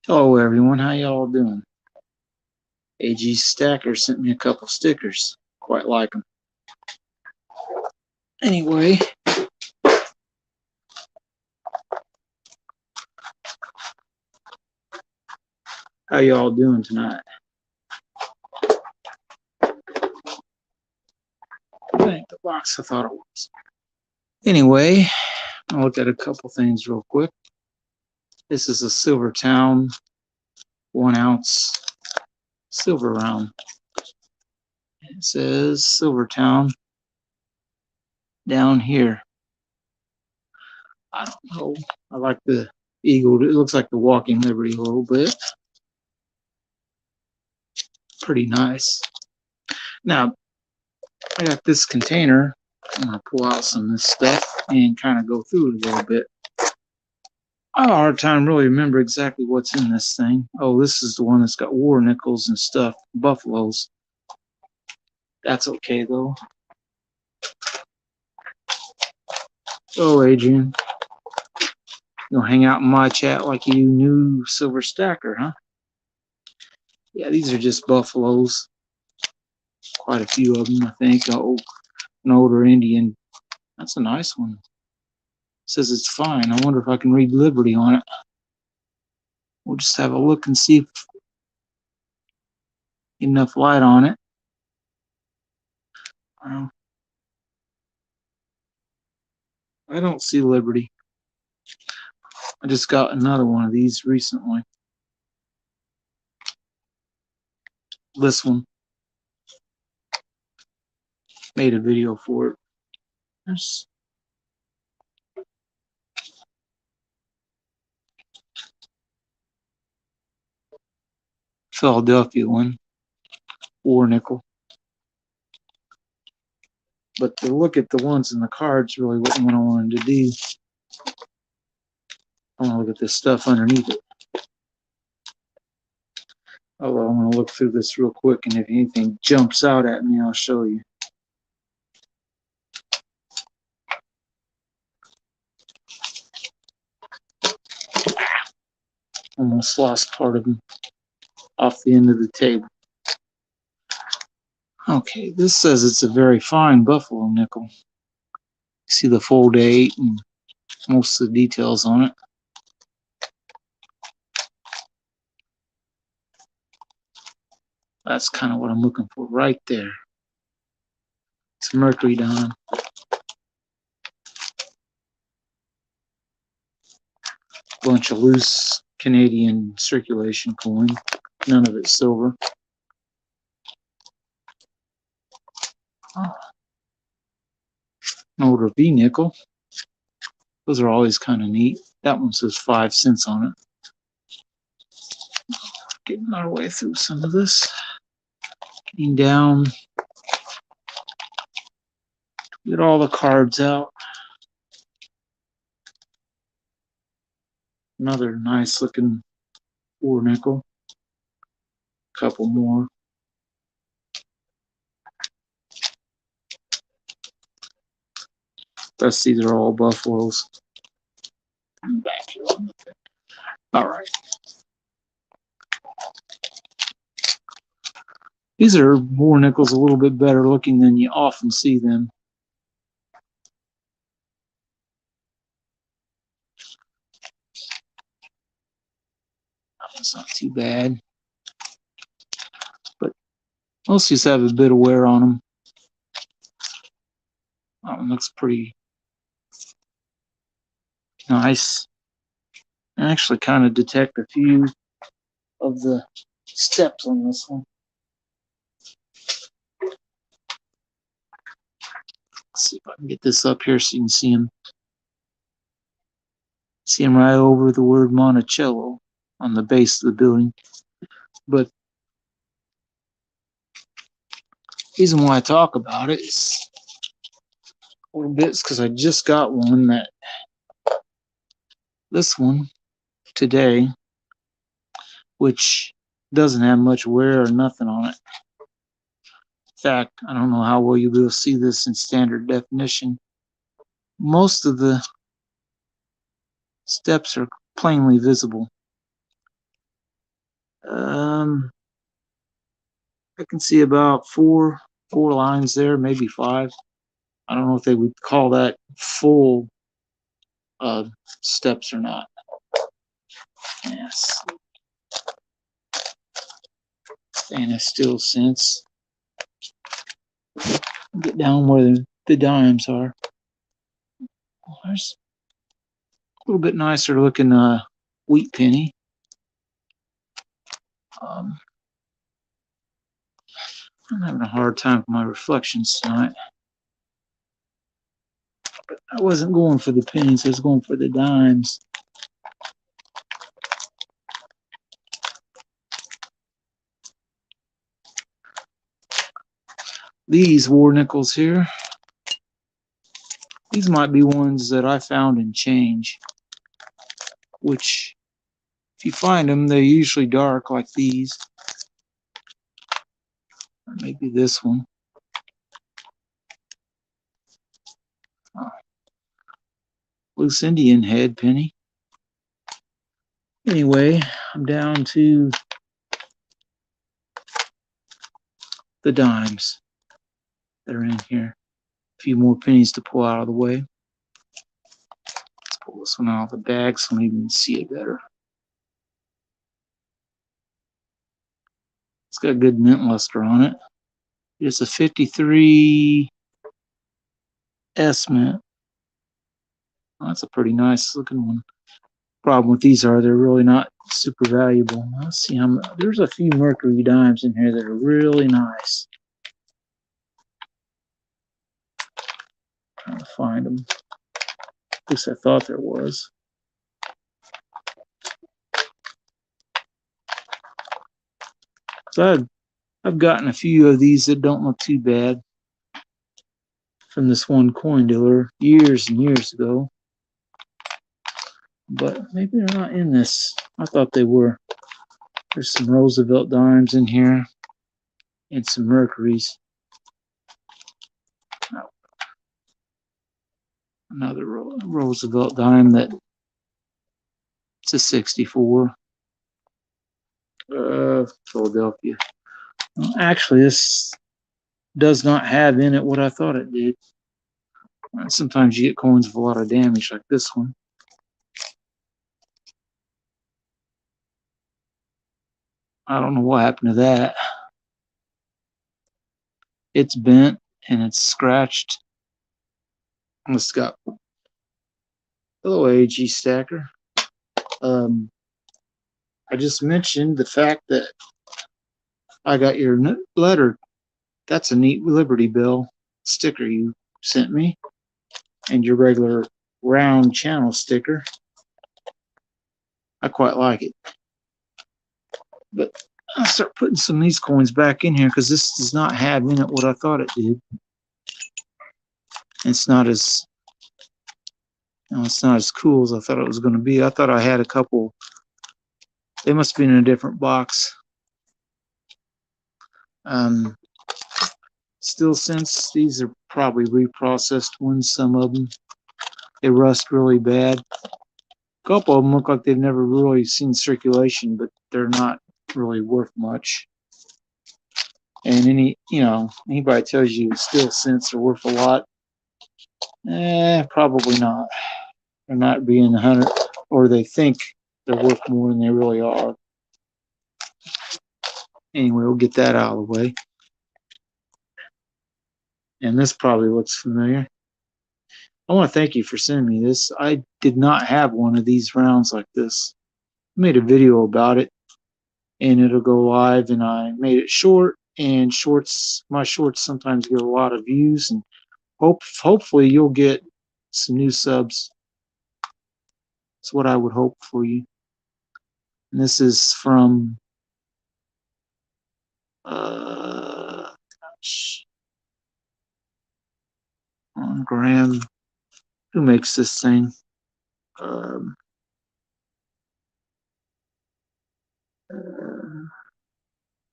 Hello everyone, how y'all doing? AG Stacker sent me a couple stickers. Quite like them. Anyway, how y'all doing tonight? I think the box I thought it was. Anyway, I'll look at a couple things real quick. This is a SilverTowne 1 ounce silver round. It says SilverTowne down here. I don't know. I like the eagle. It looks like the Walking Liberty a little bit. Pretty nice. Now, I got this container. I'm going to pull out some of this stuff and kind of go through it a little bit. I have a hard time really remember exactly what's in this thing. Oh, this is the one that's got war nickels and stuff, buffaloes. That's okay, though. Oh, Adrian. You'll hang out in my chat like you knew Silver Stacker, huh? Yeah, these are just buffaloes. Quite a few of them, I think. Oh, an older Indian. That's a nice one. It says it's fine. I wonder if I can read Liberty on it. We'll just have a look and see if enough light on it. I don't see Liberty. I just got another one of these recently. This one. Made a video for it. There's Philadelphia one. War nickel. But to look at the ones in the cards really wasn't what I wanted to do. I want to look at this stuff underneath it. Although I'm going to look through this real quick, and if anything jumps out at me, I'll show you. Almost lost part of them off the end of the table. Okay, this says it's a very fine buffalo nickel. See the full date and most of the details on it. That's kind of what I'm looking for right there. It's a mercury dime. Bunch of loose Canadian circulation coin. None of it silver. Oh. An older V nickel. Those are always kind of neat. That one says 5 cents on it. Getting our way through some of this. Getting down. Get all the cards out. Another nice looking war nickel. Couple more. Rest these are all buffaloes. Back here on the thing. All right. These are war nickels a little bit better looking than you often see them. That's not too bad. But most just have a bit of wear on them. That one looks pretty nice. I actually kind of detect a few of the steps on this one. Let's see if I can get this up here so you can see them. See them right over the word Monticello on the base of the building. But the reason why I talk about it is a little bit because I just got one that this one today, which doesn't have much wear or nothing on it. In fact, I don't know how well you'll be able to see this in standard definition. Most of the steps are plainly visible. I can see about four lines there, maybe five. I don't know if they would call that full steps or not. Yes. Staying still since. Get down where the dimes are. Well, there's a little bit nicer looking wheat penny. I'm having a hard time with my reflections tonight. But I wasn't going for the pennies, I was going for the dimes. These war nickels here, these might be ones that I found in change, which if you find them, they're usually dark like these. Or maybe this one. Oh. Loose Indian head penny. Anyway, I'm down to the dimes that are in here. A few more pennies to pull out of the way. Let's pull this one out of the bag so maybe you can see it better. It's got good mint luster on it. It's a 53 S mint. Well, that's a pretty nice looking one. Problem with these are they're really not super valuable. Let's see how much. There's a few Mercury dimes in here that are really nice. Trying to find them. At least I thought there was. So I've gotten a few of these that don't look too bad from this one coin dealer years and years ago. But maybe they're not in this. I thought they were. There's some Roosevelt dimes in here and some Mercuries. Oh. Another Roosevelt dime that it's a 64. Philadelphia. Well, actually, this does not have in it what I thought it did. Sometimes you get coins with a lot of damage like this one. I don't know what happened to that. It's bent and it's scratched. It's got hello AG Stacker. I just mentioned the fact that I got your letter. That's a neat Liberty Bell sticker you sent me, and your regular round channel sticker. I quite like it. But I'll start putting some of these coins back in here because this does not have in it what I thought it did. It's not as it's not as cool as I thought it was going to be. I thought I had a couple. They must be in a different box. Still, since these are probably reprocessed ones, some of them they rust really bad. A couple of them look like they've never really seen circulation, but they're not really worth much. And anybody tells you steel cents are worth a lot, probably not. They're not being 100, or they think they're worth more than they really are. Anyway, we'll get that out of the way. And this probably looks familiar. I want to thank you for sending me this. I did not have one of these rounds like this. I made a video about it, and it'll go live, and I made it short, and my shorts sometimes get a lot of views, and hopefully you'll get some new subs. That's what I would hope for you. And this is from Graham. Who makes this thing?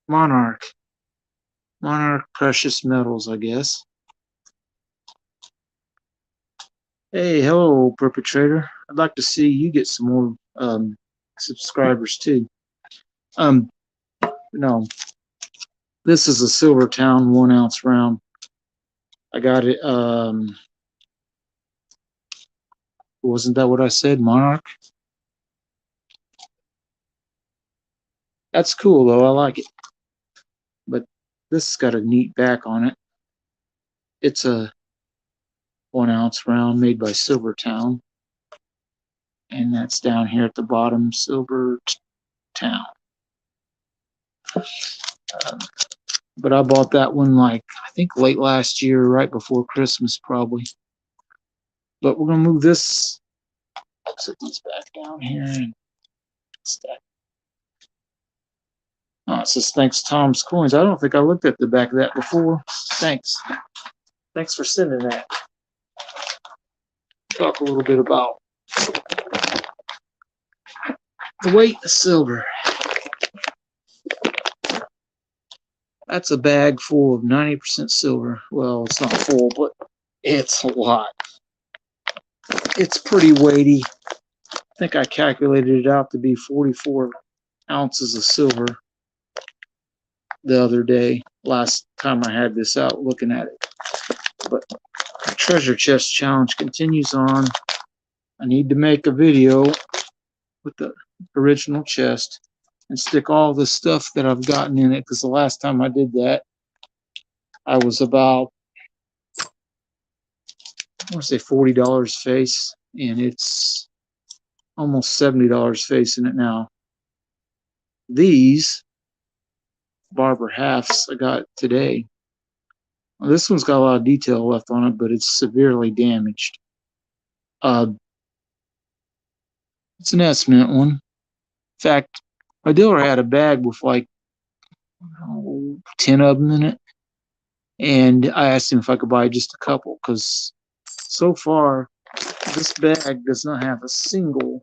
Monarch Precious Metals, I guess. Hey, hello, Perpetrator. I'd like to see you get some more subscribers too. No, this is a SilverTowne 1 ounce round. I got it. Wasn't that what I said? Monarch? That's cool though. I like it. But this has got a neat back on it. It's a 1 ounce round made by SilverTowne. And that's down here at the bottom, SilverTowne. But I bought that one like, I think late last year, right before Christmas probably. But we're going to move this, set these back down here and stack. Oh, it says thanks Tom's Coins. I don't think I looked at the back of that before. Thanks. Thanks for sending that. Talk a little bit about the weight of silver. That's a bag full of 90% silver. Well, it's not full, but it's a lot. It's pretty weighty. I think I calculated it out to be 44 ounces of silver the other day, last time I had this out looking at it. But the treasure chest challenge continues on. I need to make a video with the original chest and stick all the stuff that I've gotten in it, because the last time I did that, I was about, I want to say $40 face, and it's almost $70 face in it now. These Barber halves I got today. Well, this one's got a lot of detail left on it, but it's severely damaged. It's an S-Mint one. In fact, my dealer had a bag with like 10 of them in it, and I asked him if I could buy just a couple, because so far this bag does not have a single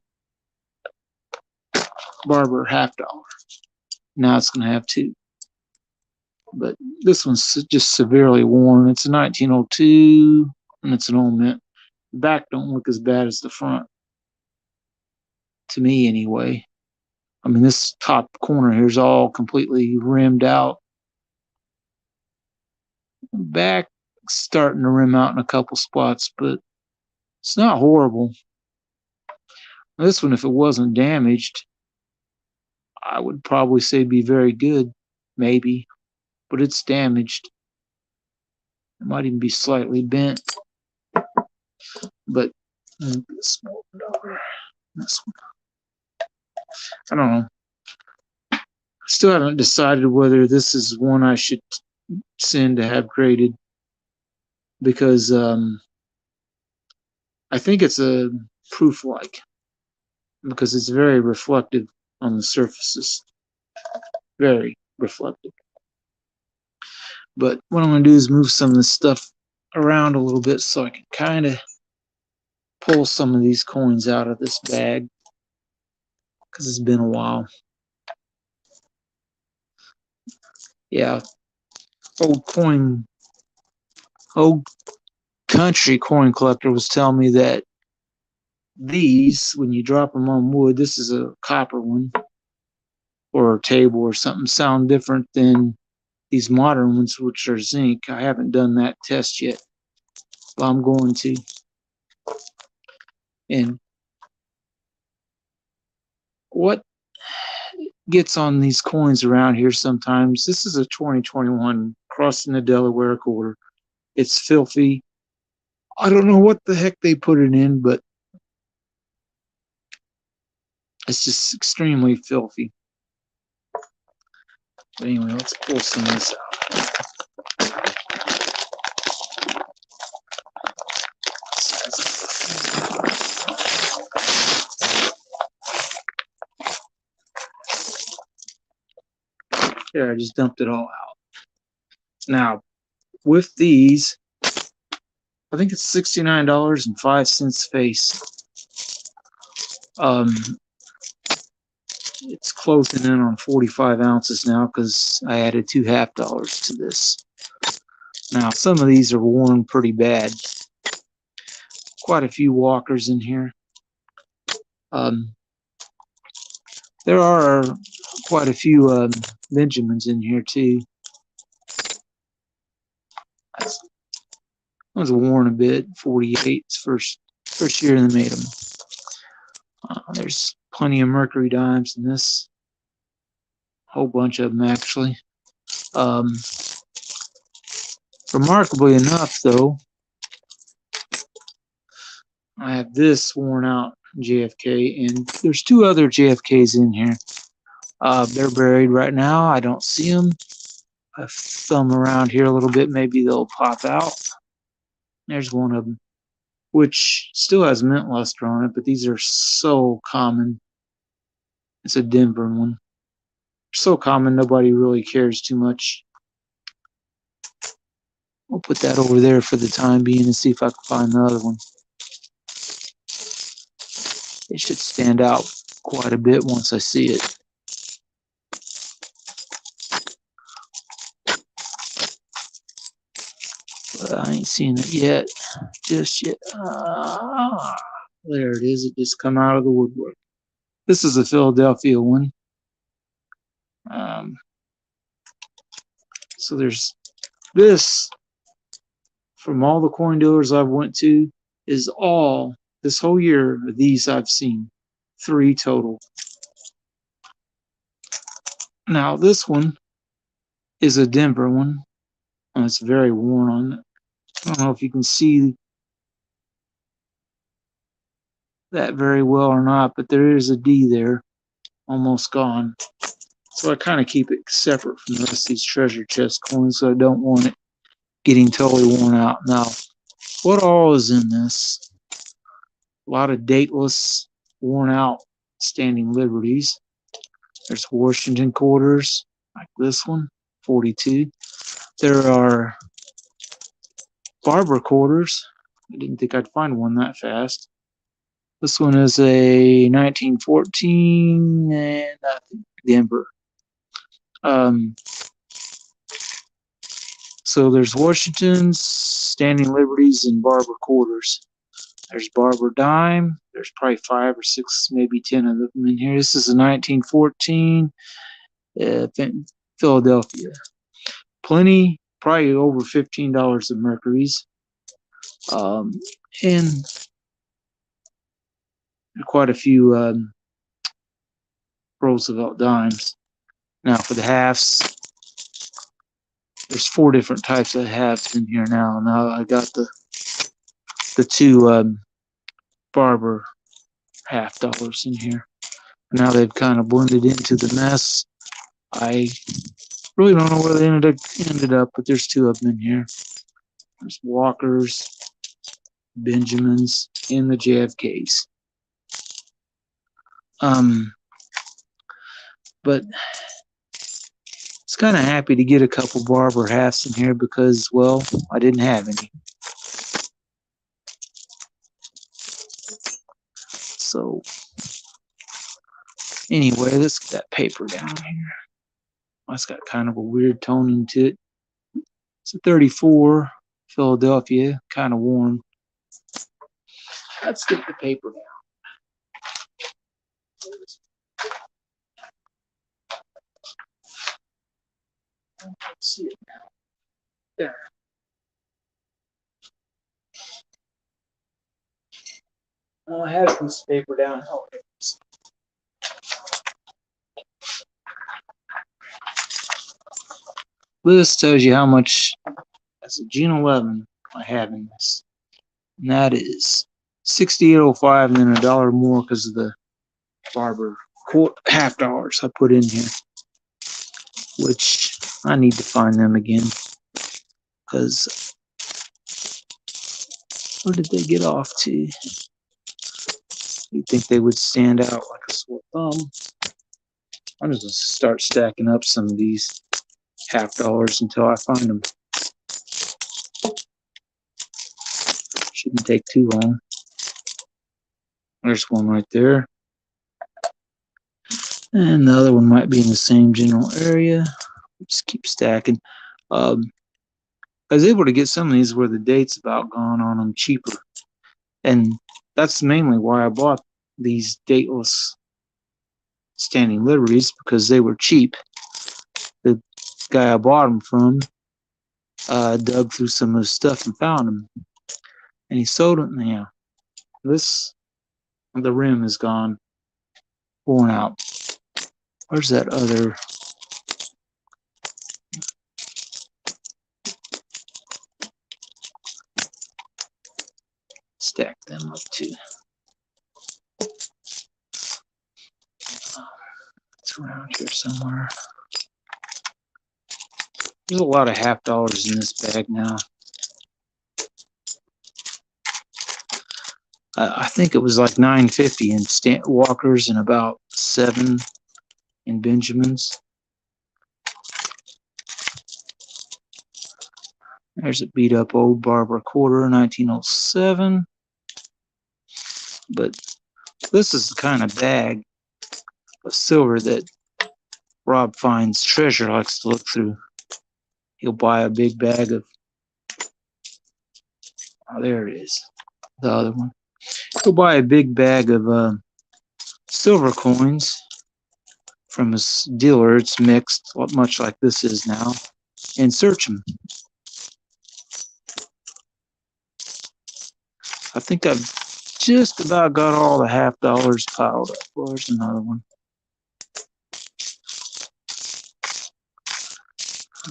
Barber $50. Now it's going to have 2. But this one's just severely worn. It's a 1902, and it's an old mint. The back don't look as bad as the front, to me anyway. I mean, this top corner here is all completely rimmed out. Back starting to rim out in a couple spots, but it's not horrible. This one, if it wasn't damaged, I would probably say be very good, maybe. But it's damaged. It might even be slightly bent. But this one, I don't know. I still haven't decided whether this is one I should send to have graded, because I think it's a proof-like, because it's very reflective on the surfaces. Very reflective. But what I'm going to do is move some of this stuff around a little bit so I can kind of pull some of these coins out of this bag, because it's been a while. Yeah, old country coin collector was telling me that these, when you drop them on wood, this is a copper one or a table or something, sound different than these modern ones, which are zinc. I haven't done that test yet, but I'm going to. And what gets on these coins around here sometimes, this is a 2021 crossing the Delaware Recorder. It's filthy. I don't know what the heck they put it in, but it's just extremely filthy. But anyway, let's pull some of this out. There, I just dumped it all out. Now, with these, I think it's $69.05 face. It's closing in on 45 ounces now, because I added $2 half to this. Now, some of these are worn pretty bad. Quite a few walkers in here. There are quite a few Benjamins in here too. That was worn a bit. 48. It's first year they made them. There's plenty of Mercury dimes in this. Whole bunch of them actually. Remarkably enough, though, I have this worn out JFK, and there's two other JFKs in here. They're buried right now. I don't see them. I thumb around here a little bit, maybe they'll pop out. There's one of them, which still has mint luster on it, but these are so common. It's a Denver one. They're so common, nobody really cares too much. We'll put that over there for the time being and see if I can find another one. It should stand out quite a bit once I see it. But I ain't seen it yet, just yet. There it is. It just come out of the woodwork. This is a Philadelphia one. So there's this. From all the coin dealers I've went to, is all this whole year of these I've seen. 3 total. Now this one is a Denver one, and it's very worn on it. I don't know if you can see that very well or not, but there is a D there, almost gone. So I kind of keep it separate from the rest of these treasure chest coins, so I don't want it getting totally worn out. Now, what all is in this? A lot of dateless, worn out standing liberties. There's Washington quarters, like this one, 42. There are Barber quarters. I didn't think I'd find one that fast. This one is a 1914 and I think Denver. So there's Washington's, standing liberties, and Barber quarters. There's Barber dime. There's probably 5 or 6, maybe 10 of them in here. This is a 1914 Philadelphia. Plenty, probably over $15 of Mercury's. And quite a few Roosevelt dimes. Now for the halves, there's 4 different types of halves in here now. Now I got the 2 Barber half dollars in here. Now they've kind of blended into the mess. I really don't know where they ended up, but there's 2 of them in here. There's Walkers, Benjamins, and the JFKs. But it's kind of happy to get a couple Barber halves in here because, well, I didn't have any. So, anyway, let's get that paper down here. That's got kind of a weird toning to it. It's a 34 Philadelphia, kind of worn. Let's get the paper down. Let's see it now. There. Oh, I had a piece of paper down. Oh, it is. This tells you how much, as a June 11, I have in this. And that is $68.05 and then $1 more because of the Barber half dollars I put in here. Which I need to find them again. Because where did they get off to? You'd think they would stand out like a sore thumb. I'm just going to start stacking up some of these half dollars until I find them. Shouldn't take too long. There's one right there. And the other one might be in the same general area. Just keep stacking. I was able to get some of these where the date's about gone on them cheaper. And that's mainly why I bought these dateless standing liberties because they were cheap. The guy I bought them from dug through some of his stuff and found them, and he sold them. Yeah, the rim is gone, worn out. Where's that other? Stack them up too. It's around here somewhere. There's a lot of $50 in this bag now. I think it was like $9.50 in Walkers and about $7 in Benjamins. There's a beat up old Barbara quarter, 1907. But this is the kind of bag of silver that Rob Fine's treasure likes to look through. He'll buy a big bag of, oh, there it is, the other one. He'll buy a big bag of silver coins from his dealer. It's mixed, much like this is now, and search them. I think I've just about got all the $50 piled up. Well, there's another one.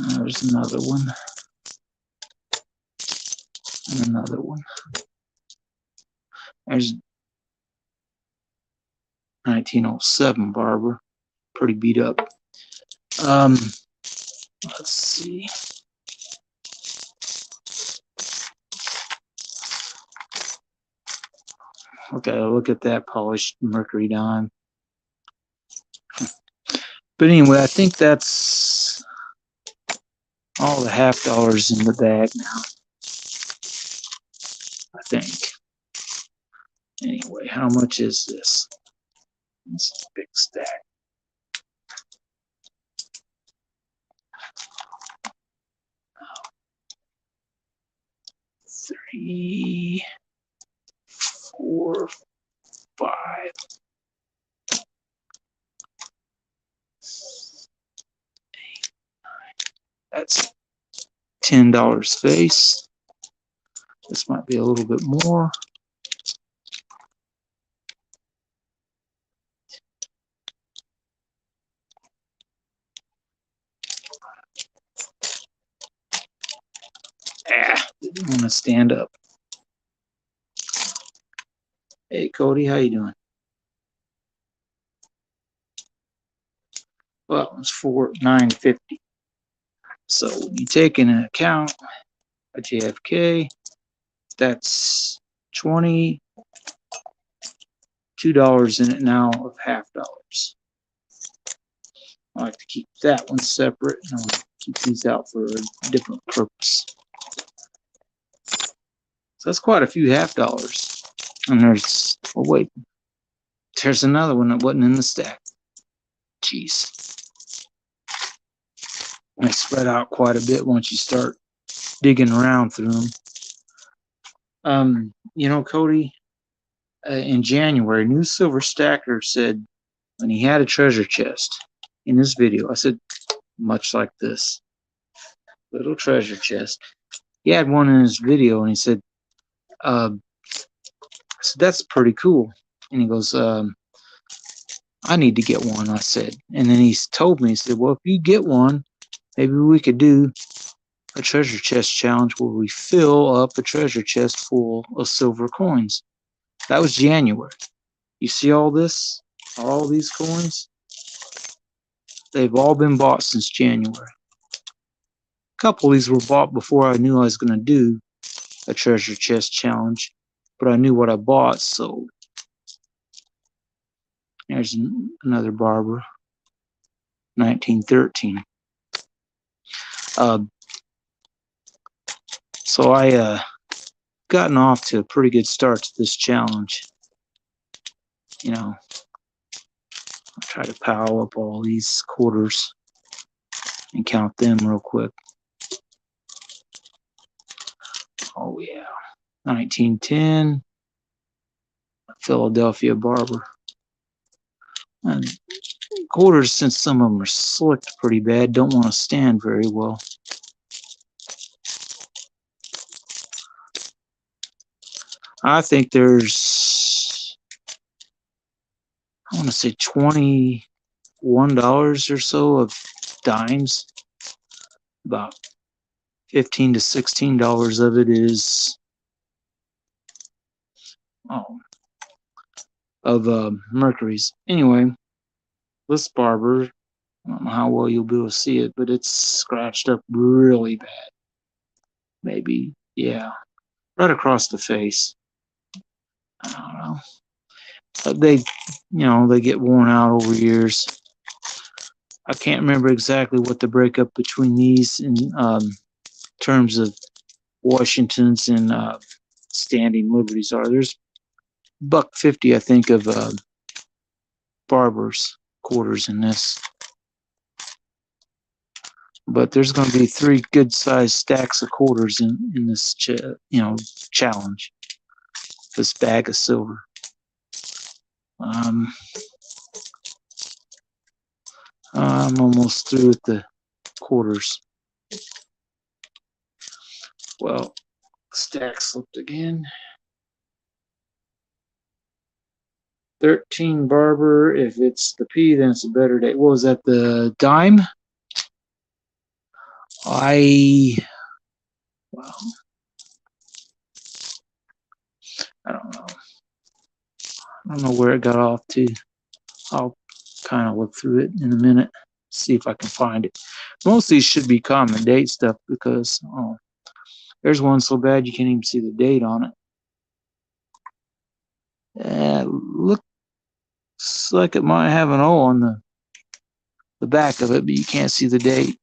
There's another one. And another one. There's 1907 Barbara. Pretty beat up. Let's see. Okay, look at that polished mercury dime. But anyway, I think that's all the $50 in the bag now. I think. Anyway, how much is this? This is a big stack. Three, 4, 5. That's $10 face. This might be a little bit more. Didn't want to stand up. Hey Cody, how you doing? Well, it's $9.50. So when you take into account a JFK, that's $22 in it now of $50. I like to keep that one separate, and I want to keep these out for a different purpose. So that's quite a few $50. And there's, oh wait, there's another one that wasn't in the stack. Jeez. They spread out quite a bit once you start digging around through them. You know, Cody, in January, New Silver Stacker said when he had a treasure chest in his video, I said, much like this little treasure chest. He had one in his video, and he said, I said, that's pretty cool. And he goes, I need to get one, I said. And then he told me, he said, well, if you get one, maybe we could do a treasure chest challenge where we fill up a treasure chest full of silver coins. That was January. You see all this? All these coins? They've all been bought since January. A couple of these were bought before I knew I was going to do a treasure chest challenge, but I knew what I bought, so there's another Barbara, 1913. So I gotten off to a pretty good start to this challenge. You know, I'll try to pile up all these quarters and count them real quick. Oh yeah, 1910, Philadelphia Barbara. And Quarters, since some of them are slicked pretty bad, don't want to stand very well. I think there's, I want to say $21 or so of dimes. About $15 to $16 of it is mercuries. Anyway, this barber, I don't know how well you'll be able to see it, but it's scratched up really bad. Maybe, yeah, right across the face. I don't know. They get worn out over years. I can't remember exactly what the breakup between these in terms of Washingtons and standing liberties are. There's $1.50, I think, of Barber's quarters in this. But there's going to be 3 good-sized stacks of quarters in this, challenge. This bag of silver. I'm almost through with the quarters. Well, stack slipped again. 13 Barber. If it's the P, then it's a better day. What was that? The dime? Well, I don't know. I don't know where it got off to. I'll kind of look through it in a minute, see if I can find it. Most of these should be common date stuff because, there's one so bad you can't even see the date on it. Looks like it might have an O on the back of it, but you can't see the date.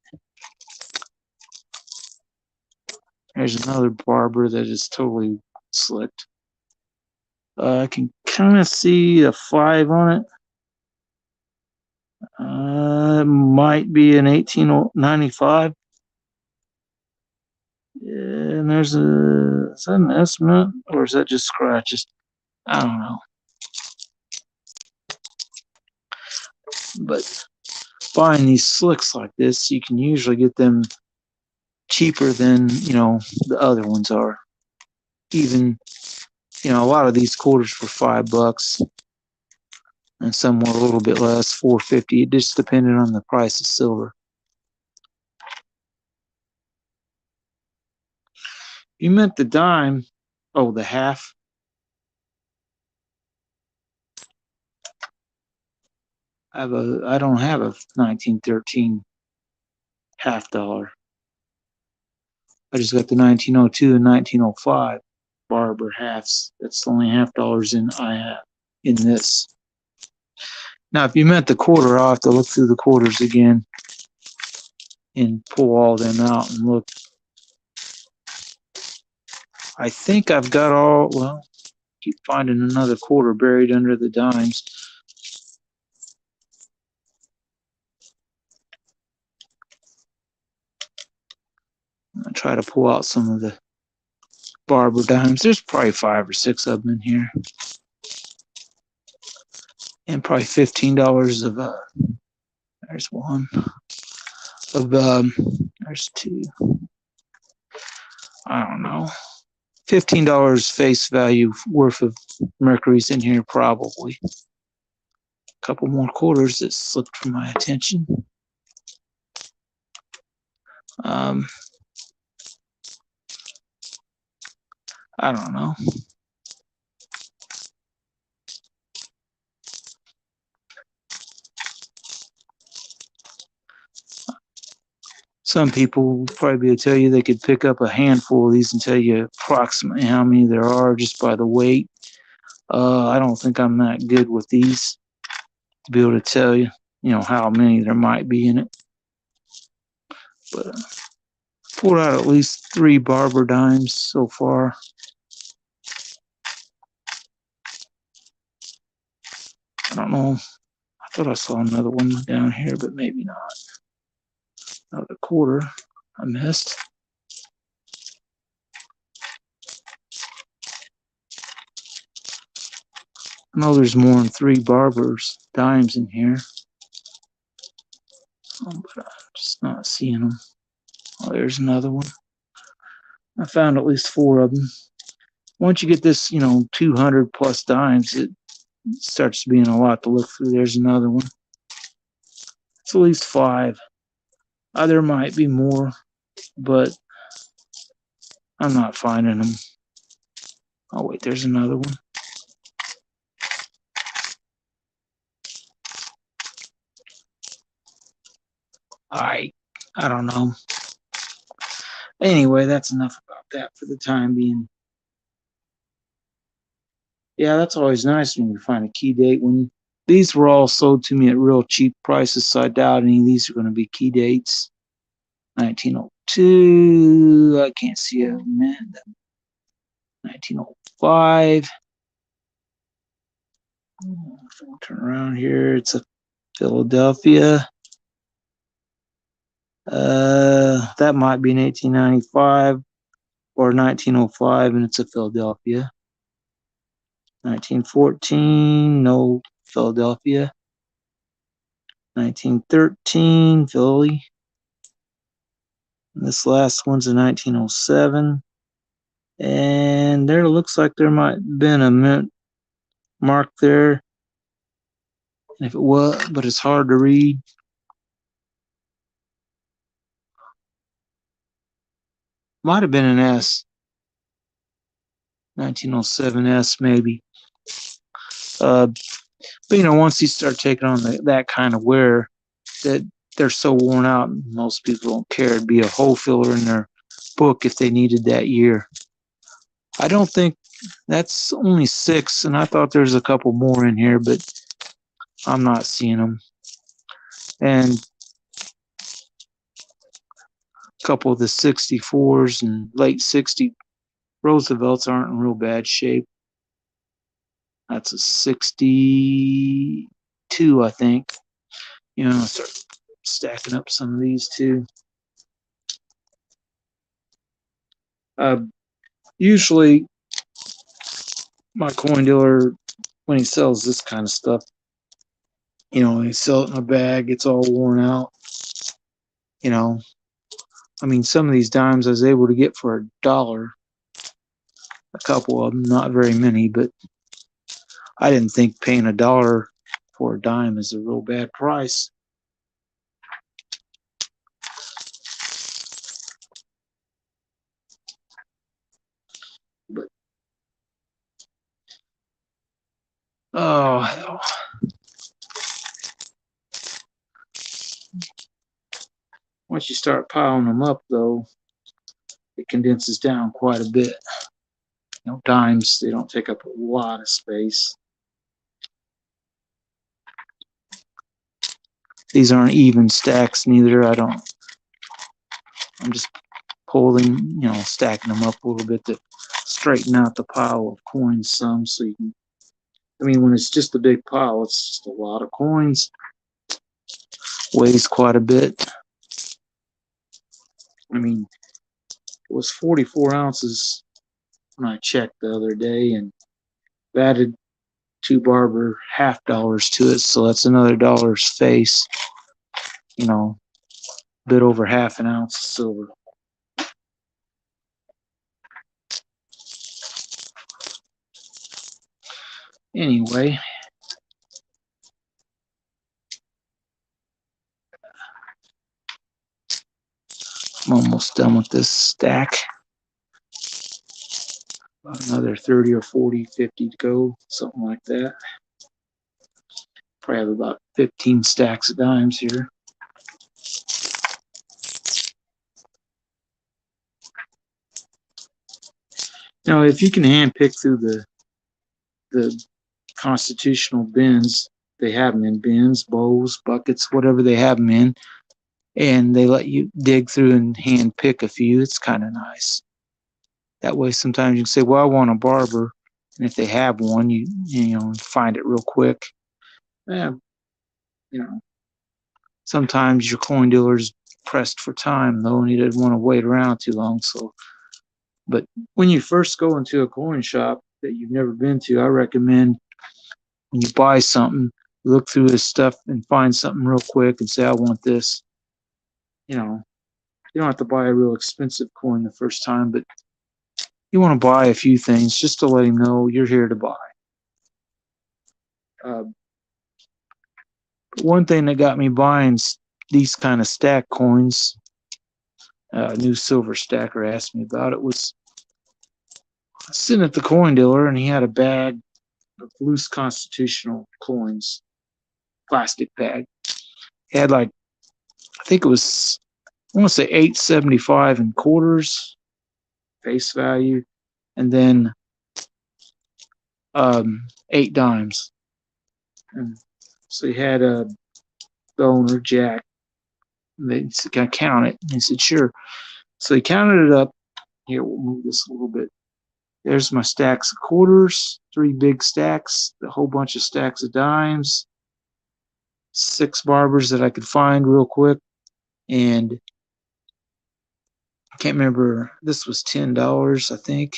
There's another Barber that is totally slicked. I can kind of see a 5 on it. It might be an 1895. And is that an estimate or is that just scratches? I don't know. But buying these slicks like this, you can usually get them cheaper than, the other ones are. Even, a lot of these quarters for $5 and some were a little bit less, $4.50. It just depended on the price of silver. You meant the dime. Oh, the half. I don't have a 1913 half dollar. I just got the 1902 and 1905 Barber halves. That's the only half dollars I have in this. Now, if you meant the quarter, I'll have to look through the quarters again and pull all them out and look. I think I've got well, keep finding another quarter buried under the dimes. I'll try to pull out some of the Barber dimes. There's probably 5 or 6 of them in here. And probably $15 of, there's one. There's 2. I don't know. $15 face value worth of mercuries in here, probably. A couple more quarters that slipped from my attention. I don't know. Some people will probably tell you they could pick up a handful of these and tell you approximately how many there are just by the weight. I don't think I'm that good with these to be able to tell you, how many there might be in it. But pulled out at least 3 Barber dimes so far. I don't know. I thought I saw another one down here, but maybe not. Another quarter I missed. I know there's more than 3 Barber's dimes in here. but I'm just not seeing them. Oh, there's another one. I found at least 4 of them. Once you get this, 200 plus dimes, it starts being a lot to look through. There's another one. It's at least 5. There might be more, but I'm not finding them. Oh, wait, there's another one. I don't know. Anyway, that's enough about that for the time being. Yeah, that's always nice when you find a key date. When these were all sold to me at real cheap prices, so I doubt any of these are going to be key dates. 1902. I can't see a man. 1905. Turn around here. It's a Philadelphia. That might be in 1895 or 1905, and it's a Philadelphia. 1914, no, Philadelphia. 1913, Philly. And this last one's a 1907. And there looks like there might have been a mint mark there. And if it was, but it's hard to read. Might have been an S. 1907 S maybe. But once you start taking on that kind of wear, that they're so worn out, most people don't care. It'd be a hole filler in their book if they needed that year. I don't think that's only 6, and I thought there's a couple more in here, but I'm not seeing them. And a couple of the 64s and late 60 Roosevelts aren't in real bad shape. That's a 62, I think. Start stacking up some of these too. Usually, my coin dealer, when he sells this kind of stuff, he sells it in a bag. It's all worn out. Some of these dimes I was able to get for $1. A couple of them, not very many, but I didn't think paying $1 for a dime is a real bad price. But once you start piling them up, though, it condenses down quite a bit. Dimes, they don't take up a lot of space. These aren't even stacks neither. I'm just pulling, stacking them up a little bit to straighten out the pile of coins some, so you can, when it's just a big pile, it's just a lot of coins. Weighs quite a bit. It was 44 ounces when I checked the other day, and added 2 Barber $half to it, so that's another $1's face. A bit over half an ounce of silver. Anyway, I'm almost done with this stack. Another 30 or 40, 50 to go, something like that. Probably have about 15 stacks of dimes here. Now, if you can hand pick through the constitutional bins, they have them in bins, bowls, buckets, whatever they have them in, and they let you dig through and hand pick a few. It's kind of nice. That way, sometimes you can say, "Well, I want a Barber," and if they have one, you find it real quick. Yeah, sometimes your coin dealer's pressed for time though, and he doesn't want to wait around too long. So, but when you first go into a coin shop that you've never been to, I recommend when you buy something, look through his stuff and find something real quick and say, "I want this." you know, you don't have to buy a real expensive coin the first time, but you want to buy a few things just to let him know you're here to buy. Uh, one thing that got me buying these kind of stack coins, new silver stacker asked me about it, was sitting at the coin dealer and he had a bag of loose constitutional coins, plastic bag. He had like, I think it was, I want to say 8.75 in quarters, face value, and then 8 dimes. And so he had the owner, Jack, they said, "Can I count it?" And he said, "Sure." So he counted it up. Here, we'll move this a little bit. There's my stacks of quarters, 3 big stacks, a whole bunch of stacks of dimes, 6 barbers that I could find real quick, and I can't remember, this was $10, I think,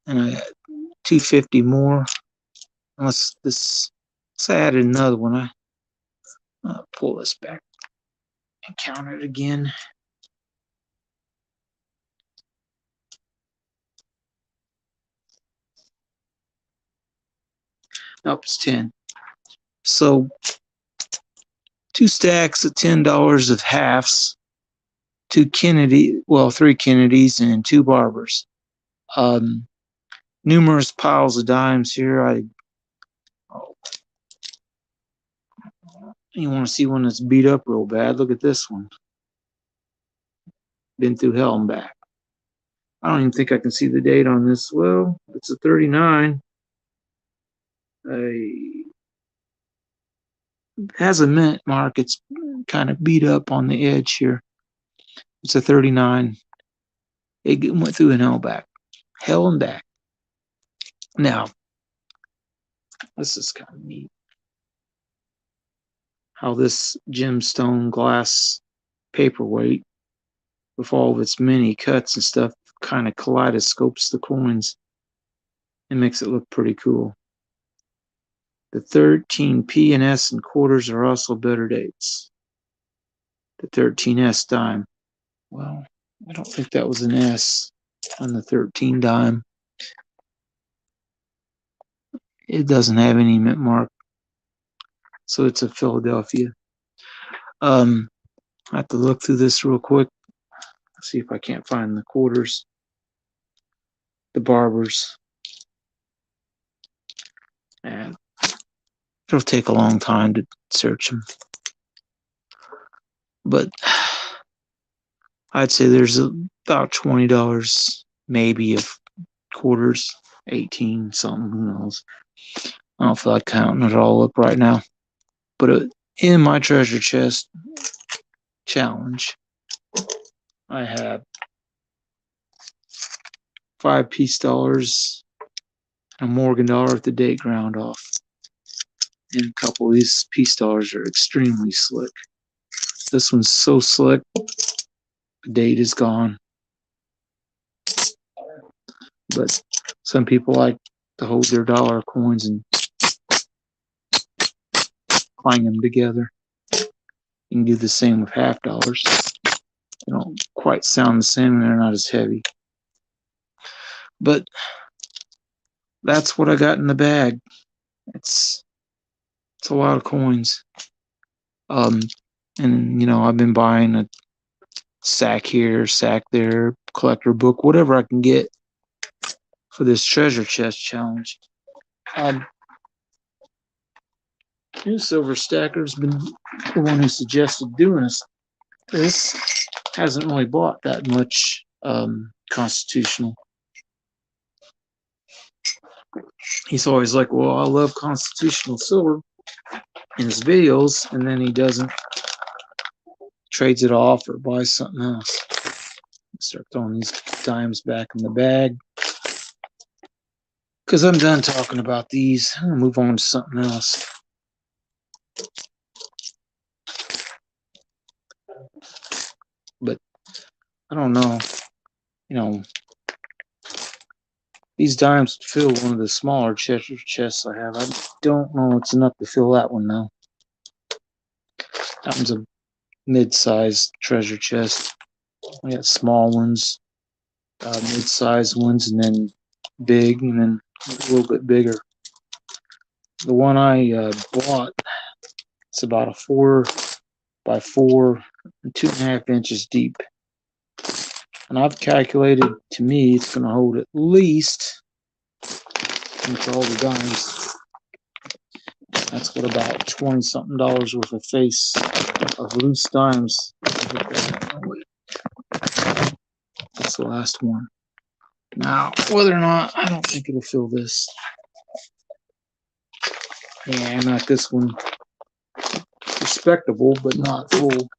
and I had $2.50 more. Unless this, so I added another one. I'll pull this back and count it again. Nope, it's 10. So 2 stacks of $10 of halves, 3 Kennedys and 2 barbers. Numerous piles of dimes here. You want to see one that's beat up real bad? Look at this one. Been through hell and back. I don't even think I can see the date on this. Well, it's a 39. It has a mint mark. It's kind of beat up on the edge here. It's a 39. It went through hell and back. Now, this is kind of neat. How this gemstone glass paperweight, with all of its mini cuts and stuff, kind of kaleidoscopes the coins and makes it look pretty cool. The 13p and S and quarters are also better dates. The 13S dime. Well, I don't think that was an S on the 13 dime. It doesn't have any mint mark, so it's a Philadelphia. I have to look through this real quick, see if I can't find the quarters, the barbers, and it'll take a long time to search them. But I'd say there's about $20 maybe of quarters, 18 something, who knows. I don't feel like counting it all up right now. But in my treasure chest challenge, I have 5 peace dollars, a Morgan dollar with the date ground off. And a couple of these peace dollars are extremely slick. This one's so slick, the date is gone. But some people like to hold their dollar coins and clang them together. You can do the same with half dollars. They don't quite sound the same and they're not as heavy. But that's what I got in the bag. It's a lot of coins. And I've been buying a sack here, sack there, collector book, whatever I can get for this treasure chest challenge. New Silver Stacker's been the one who suggested doing this. Hasn't really bought that much constitutional. He's always like, well, I love constitutional silver in his videos, and then he doesn't, trades it off or buys something else. Start throwing these dimes back in the bag. Because I'm done talking about these. I'm going to move on to something else. But I don't know. These dimes fill one of the smaller treasure chests I have. I don't know it's enough to fill that one now. That one's a mid-sized treasure chest. I got small ones, mid-sized ones, and then big, and then a little bit bigger. The one I bought, it's about a 4 by 4 and 2.5 inches deep. And I've calculated, to me, it's going to hold at least, and for all the dimes, that's what about 20 something dollars worth of face of loose dimes. That's the last one. Now, whether or not, I don't think it'll fill this. Yeah, not this one. Respectable, but not full.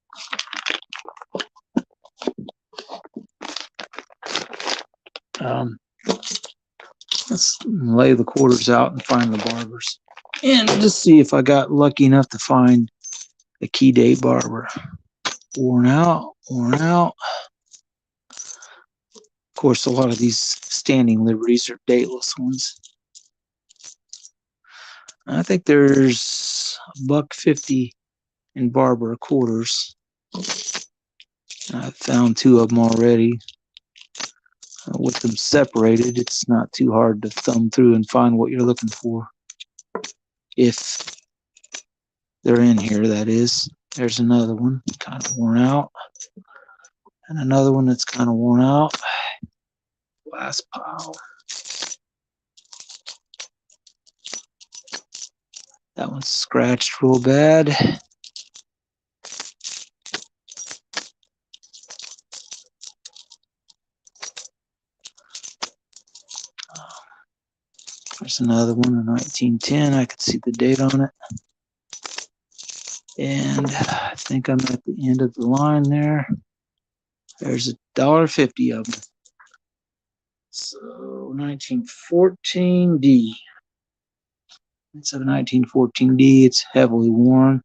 Let's lay the quarters out and find the barbers. And just see if I got lucky enough to find a key date barber. Worn out, worn out. Of course, a lot of these standing liberties are dateless ones. I think there's $1.50 in barber quarters. I've found 2 of them already. With them separated, it's not too hard to thumb through and find what you're looking for. If they're in here, that is. There's another one, kind of worn out. And another one that's kind of worn out. Last pile. That one's scratched real bad. There's another one in 1910. I could see the date on it. And I think I'm at the end of the line there. There's $1.50 of them. So 1914D. It's a 1914D. It's heavily worn.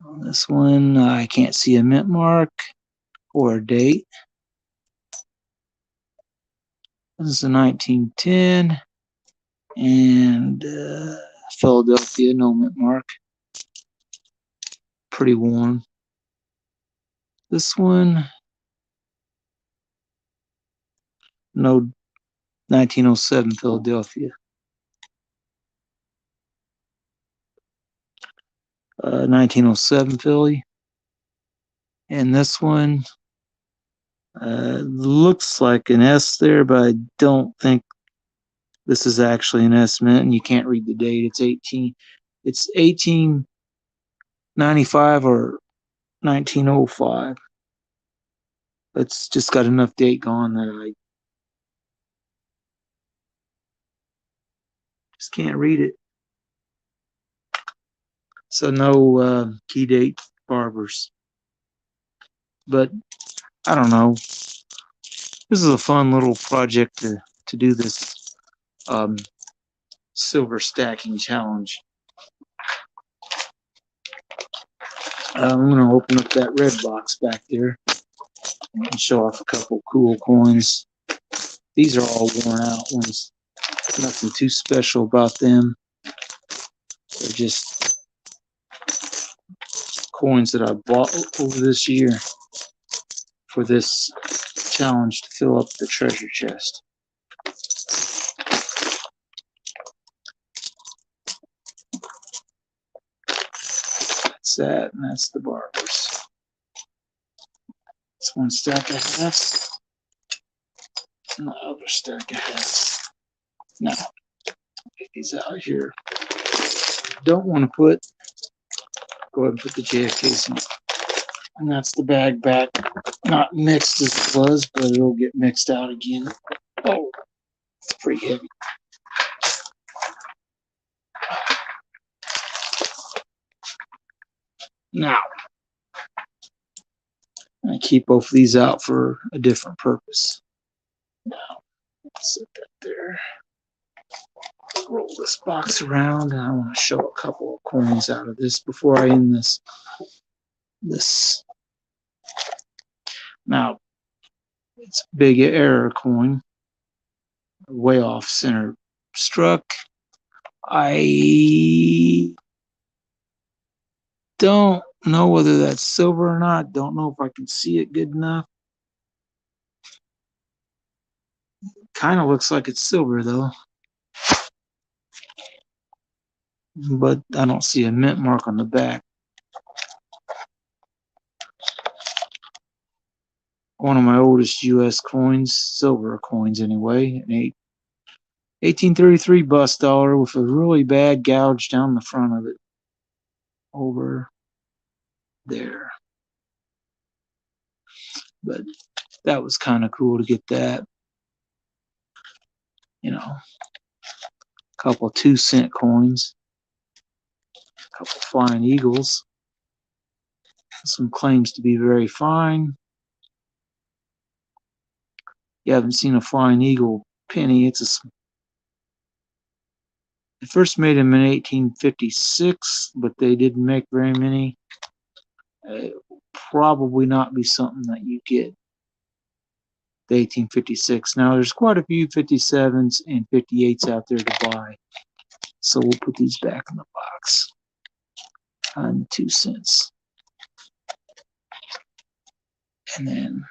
On this one, I can't see a mint mark or a date. This is a 1910 and Philadelphia, no mint mark. Pretty worn. This one, no, 1907 Philadelphia. 1907 Philly. And this one looks like an S there, but I don't think this is actually an S mint, and you can't read the date. It's 1895 or 1905. It's just got enough date gone that I just can't read it. So no key date barbers. But I don't know. This is a fun little project to do this silver stacking challenge. I'm going to open up that red box back there and show off a couple cool coins. These are all worn out ones. Nothing too special about them. They're just coins that I bought over this year for this challenge to fill up the treasure chest. That's that, and that's the barbers. It's one stack of halves, and the other stack of halves. Now, get these out here. Don't want to go ahead and put the JFKs in. And that's the bag back. Not mixed as it was, but it'll get mixed out again. Oh, it's pretty heavy. Now, I keep both of these out for a different purpose. Now, let's set that there. Roll this box around, and I want to show a couple of coins out of this before I end this. Now, it's a big error coin, way off center struck. I don't know whether that's silver or not. Don't know if I can see it good enough. Kind of looks like it's silver though, but I don't see a mint mark on the back. One of my oldest U.S. coins, silver coins anyway, an 1833 bus dollar with a really bad gouge down the front of it. Over there. But that was kind of cool to get that. You know, a couple 2-cent coins, a couple flying eagles. Some claims to be very fine. You haven't seen a flying eagle penny. It first made them in 1856, but they didn't make very many. Probably not be something that you get. The 1856. Now there's quite a few 57s and 58s out there to buy. So we'll put these back in the box. On 2 cents. And then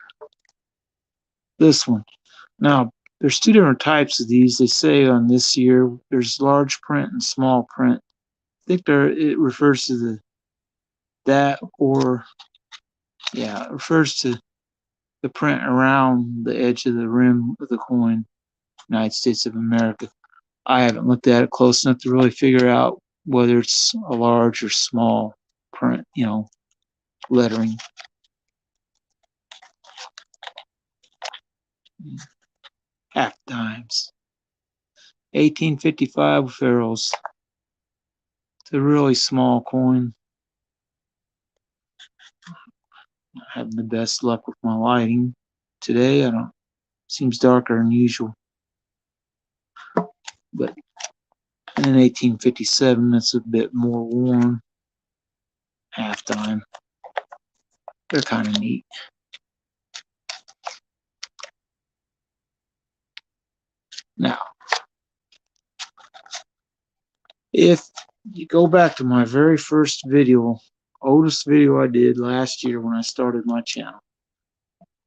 this one. Now, there's 2 different types of these. They say on this year, there's large print and small print. I think it refers to it refers to the print around the edge of the rim of the coin, United States of America. I haven't looked at it close enough to really figure out whether it's a large or small print, lettering. Half dimes. 1855 with arrows. It's a really small coin. Not having the best luck with my lighting today. Seems darker than usual. But in 1857, that's a bit more worn. Half dime. They're kind of neat. Now, if you go back to my very first video, oldest video I did last year when I started my channel,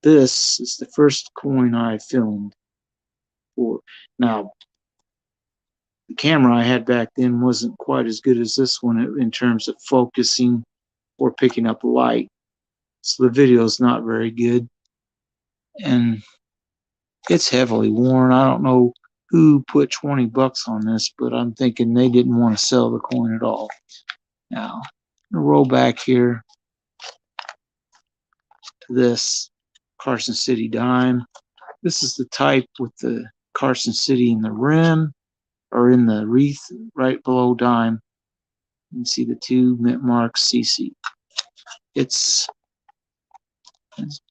this is the first coin I filmed for. Now, the camera I had back then wasn't quite as good as this one in terms of focusing or picking up light. So the video is not very good. And it's heavily worn. I don't know who put 20 bucks on this, but I'm thinking they didn't want to sell the coin at all. Now, I'm going to roll back here to this Carson City dime. This is the type with the Carson City in the rim or in the wreath right below dime. You can see the 2 mint marks CC. It's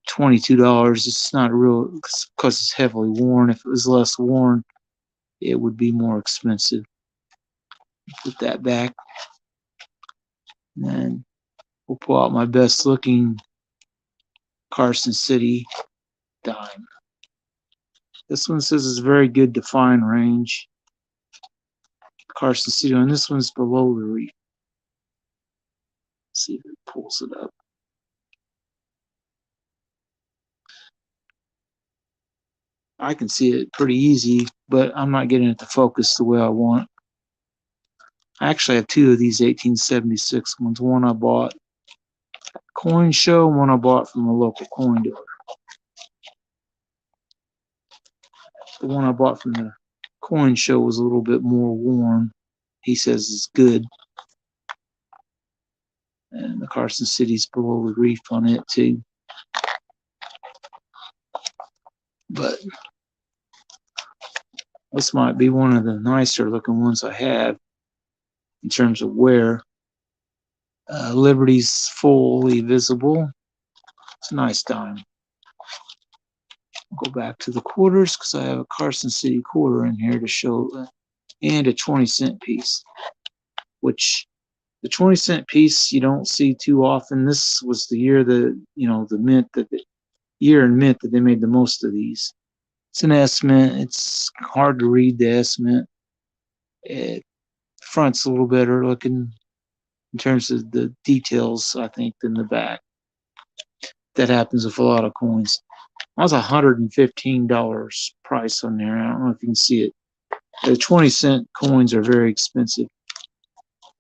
$22. It's not real because it's heavily worn. If it was less worn, it would be more expensive. Put that back. And then we'll pull out my best looking Carson City dime. This one says it's very good to fine range. Carson City, and this one's below the reef. See if it pulls it up. I can see it pretty easy, but I'm not getting it to focus the way I want. I actually have 2 of these 1876 ones. One I bought at the coin show, one I bought from a local coin dealer. The one I bought from the coin show was a little bit more worn. He says it's good. And the Carson City's below the reef on it too. But this might be one of the nicer looking ones I have in terms of wear. Liberty's fully visible. It's a nice dime. I'll go back to the quarters because I have a Carson City quarter in here to show, and a 20-cent piece, which the 20-cent piece you don't see too often. This was the year the mint year in mint that they made the most of these. It's an S mint. It's hard to read the S mint. It front's a little better looking. in terms of the details, I think, than the back. That happens with a lot of coins. That was $115 price on there. I don't know if you can see it. The 20-cent coins are very expensive.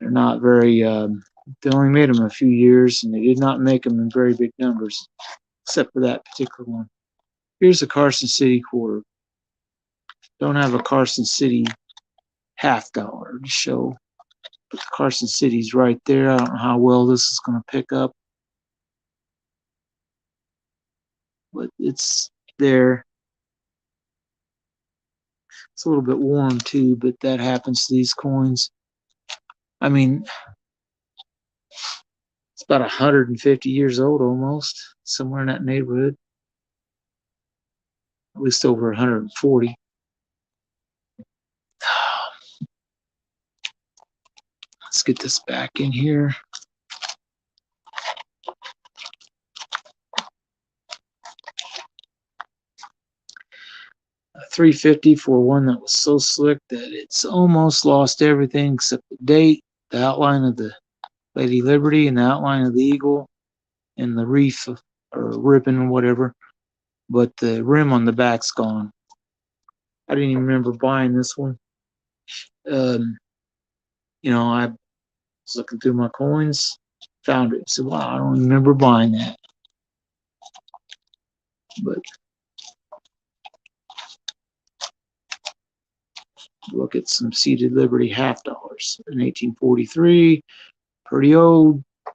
They're not very, they only made them a few years, and they did not make them in very big numbers, except for that particular one. Here's a Carson City quarter. Don't have a Carson City $half to show, but the Carson City's right there. I don't know how well this is going to pick up, but it's there. It's a little bit worn too, but that happens to these coins. I mean, it's about 150 years old almost, somewhere in that neighborhood. At least over 140. Let's get this back in here. $350 for one that was so slick that it's almost lost everything except the date, the outline of the Lady Liberty, and the outline of the eagle, and the reef or ribbon or whatever. But the rim on the back's gone. I didn't even remember buying this one. I was looking through my coins, found it. Said, wow, I don't remember buying that. But look at some Seated Liberty $half in 1843. Pretty old. It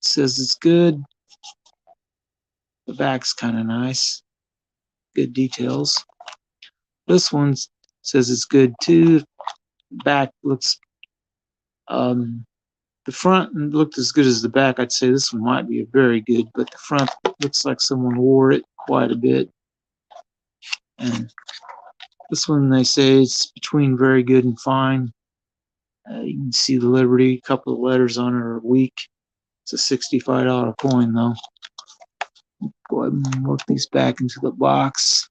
says it's good. The back's kind of nice. Good details. This one says it's good too. Back looks, the front looked as good as the back. I'd say this one might be very good, but the front looks like someone wore it quite a bit. And this one, they say it's between very good and fine. You can see the Liberty, a couple of letters on it are weak. It's a $65 coin though. Go ahead and work these back into the box.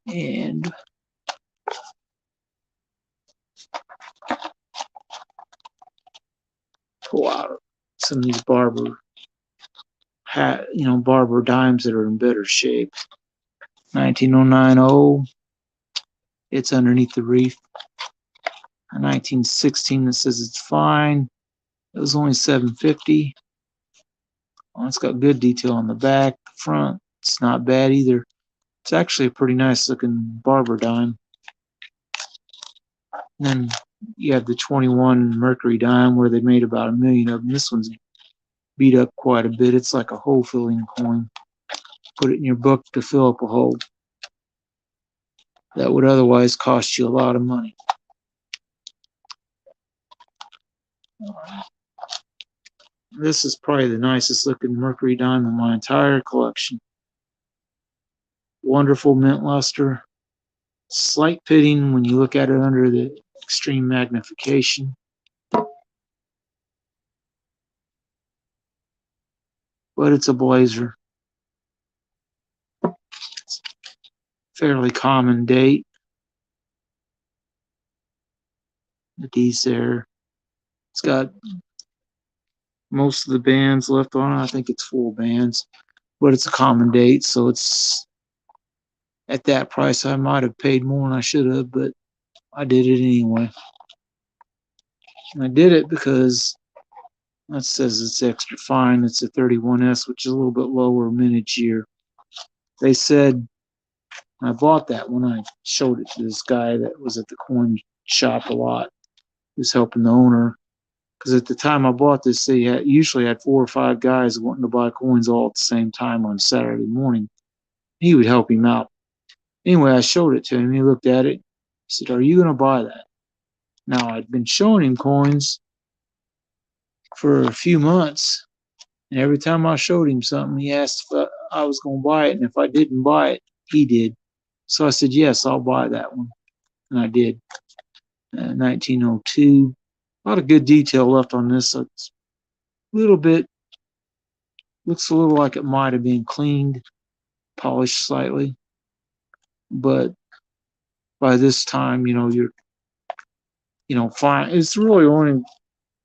And pull out some of these Barber dimes that are in better shape. 19090, it's underneath the reef. A 1916 that says it's fine. It was only $750. Well, it's got good detail on the back, front. It's not bad either. It's actually a pretty nice looking Barber dime. And then you have the 21 Mercury dime where they made about 1 million of them. This one's beat up quite a bit. It's like a hole filling coin. Put it in your book to fill up a hole. That would otherwise cost you a lot of money. This is probably the nicest looking Mercury dime in my entire collection. Wonderful mint luster. Slight pitting when you look at it under the extreme magnification. But it's a blazer. It's fairly common date. The D's there. It's got most of the bands left on it. I think it's full bands, but it's a common date, so it's at that price. I might have paid more than I should have, but I did it anyway. And I did it because that says it's extra fine. It's a 31S, which is a little bit lower mintage year. They said, I bought that when I showed it to this guy that was at the coin shop a lot. He was helping the owner. Because at the time I bought this, they usually had 4 or 5 guys wanting to buy coins all at the same time on Saturday morning. He would help him out. Anyway, I showed it to him. He looked at it. He said, "Are you going to buy that?" Now, I'd been showing him coins for a few months. And every time I showed him something, he asked if I was going to buy it. And if I didn't buy it, he did. So I said, yes, I'll buy that one. And I did. 1902. A lot of good detail left on this. So it's a little bit, looks a little like it might have been cleaned, polished slightly. But by this time, you're fine. It's really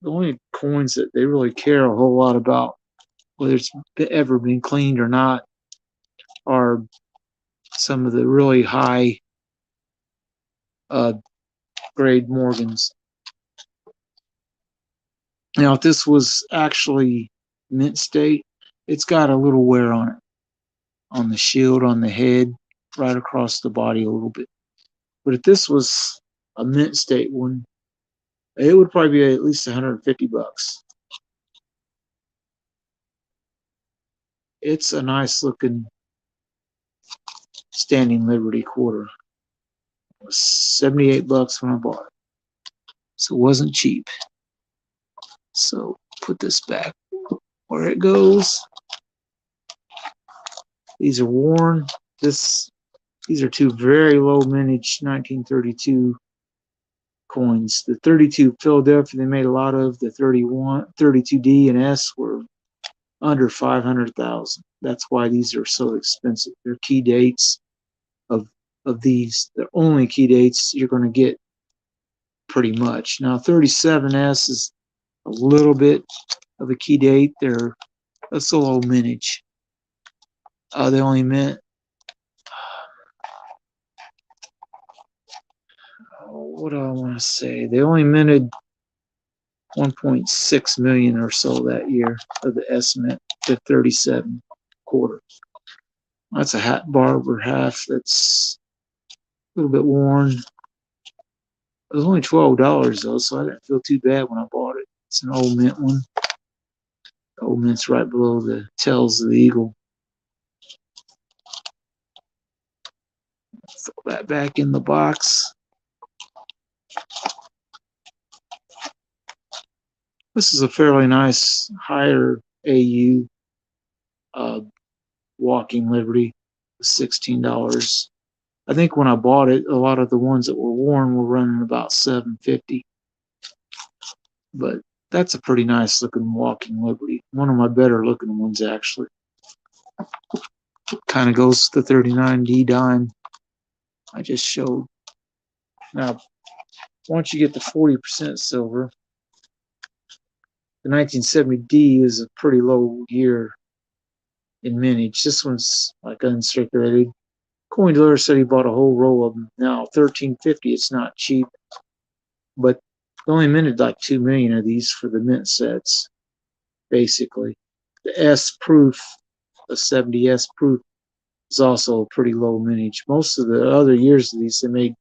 the only coins that they really care a whole lot about, whether it's ever been cleaned or not, are some of the really high uh, grade Morgans. Now, if this was actually mint state, it's got a little wear on it, on the shield, on the head, right across the body a little bit. But if this was a mint state one, it would probably be at least $150. It's a nice looking Standing Liberty quarter. It was $78 when I bought it, so it wasn't cheap. So put this back where it goes. These are worn. These are two very low mintage 1932 coins. The 32 Philadelphia they made a lot of. The 32D and S were under 500,000. That's why these are so expensive. They're key dates of these. They're only key dates you're going to get pretty much. Now 37S is a little bit of a key date. That's a low mintage. They only mint what do I want to say? They only minted 1.6 million or so that year of the S mint, the 37 quarter. That's a barber half that's a little bit worn. It was only $12 though, so I didn't feel too bad when I bought it. It's an old mint one. The old mint's right below the tails of the eagle. Throw that back in the box. This is a fairly nice higher AU Walking Liberty, $16. I think when I bought it, a lot of the ones that were worn were running about $7.50. But that's a pretty nice looking Walking Liberty. One of my better looking ones, actually. Kind of goes to the 39D dime I just showed. Now, once you get to 40% silver, the 1970D is a pretty low year in mintage. This one's like uncirculated. Coin dealer said he bought a whole roll of them. Now, $13.50, it's not cheap, but they only minted like 2 million of these for the mint sets, basically. The S proof, the 70S proof, is also a pretty low mintage. Most of the other years of these, they made,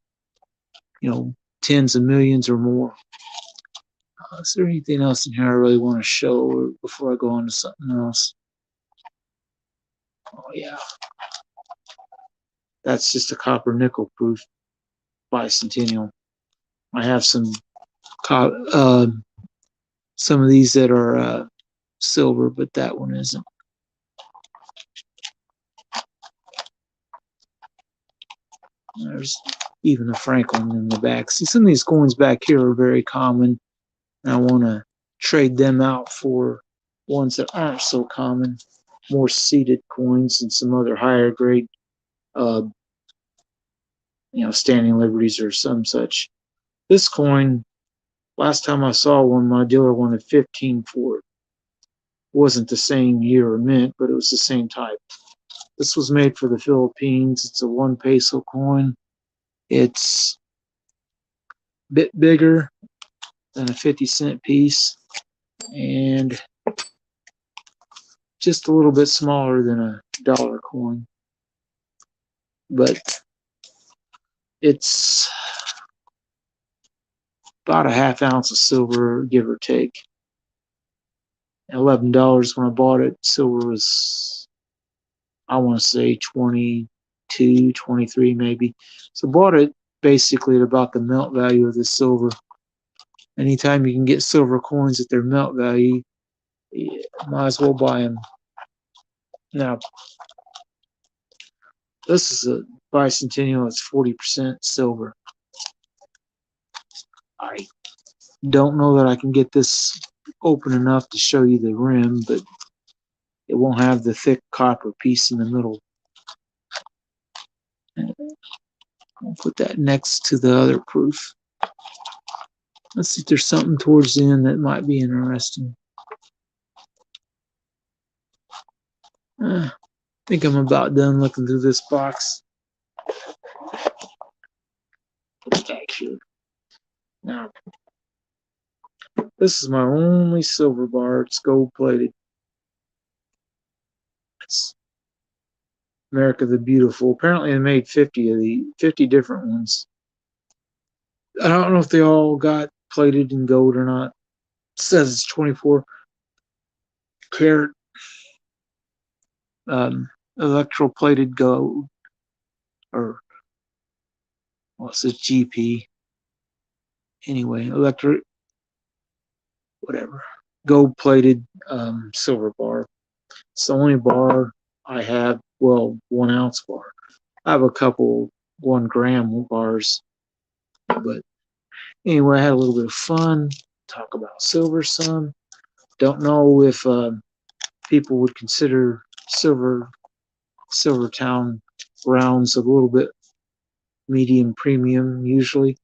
tens of millions or more. Is there anything else in here I really want to show before I go on to something else? Oh, yeah. That's just a copper nickel proof bicentennial. I have some of these that are silver, but that one isn't. There's even a Franklin in the back. See, some of these coins back here are very common, and I want to trade them out for ones that aren't so common, more seated coins and some other higher grade, Standing Liberties or some such. This coin, last time I saw one, my dealer wanted 15 for it. Wasn't the same year or mint, but it was the same type. This was made for the Philippines. It's a 1 peso coin. It's a bit bigger than a 50-cent piece and just a little bit smaller than a dollar coin. But it's about a half ounce of silver, give or take. $11 when I bought it. Silver was, I want to say 22, 23 maybe. So bought it basically at about the melt value of the silver. Anytime you can get silver coins at their melt value, you might as well buy them. Now, this is a bicentennial. It's 40% silver. I don't know that I can get this open enough to show you the rim, but it won't have the thick copper piece in the middle. I'll put that next to the other proof. Let's see if there's something towards the end that might be interesting. I think I'm about done looking through this box. Put it back here. Now, this is my only silver bar. It's gold plated. It's America the Beautiful. Apparently, they made 50 different ones. I don't know if they all got plated in gold or not. It says it's 24 karat electroplated gold, or what's this, GP? Anyway, whatever, gold plated silver bar. It's the only bar I have. Well, 1 ounce bar. I have a couple 1 gram bars, but anyway, I had a little bit of fun. Talk about silver some. Don't know if people would consider Silvertown rounds a little bit medium premium usually.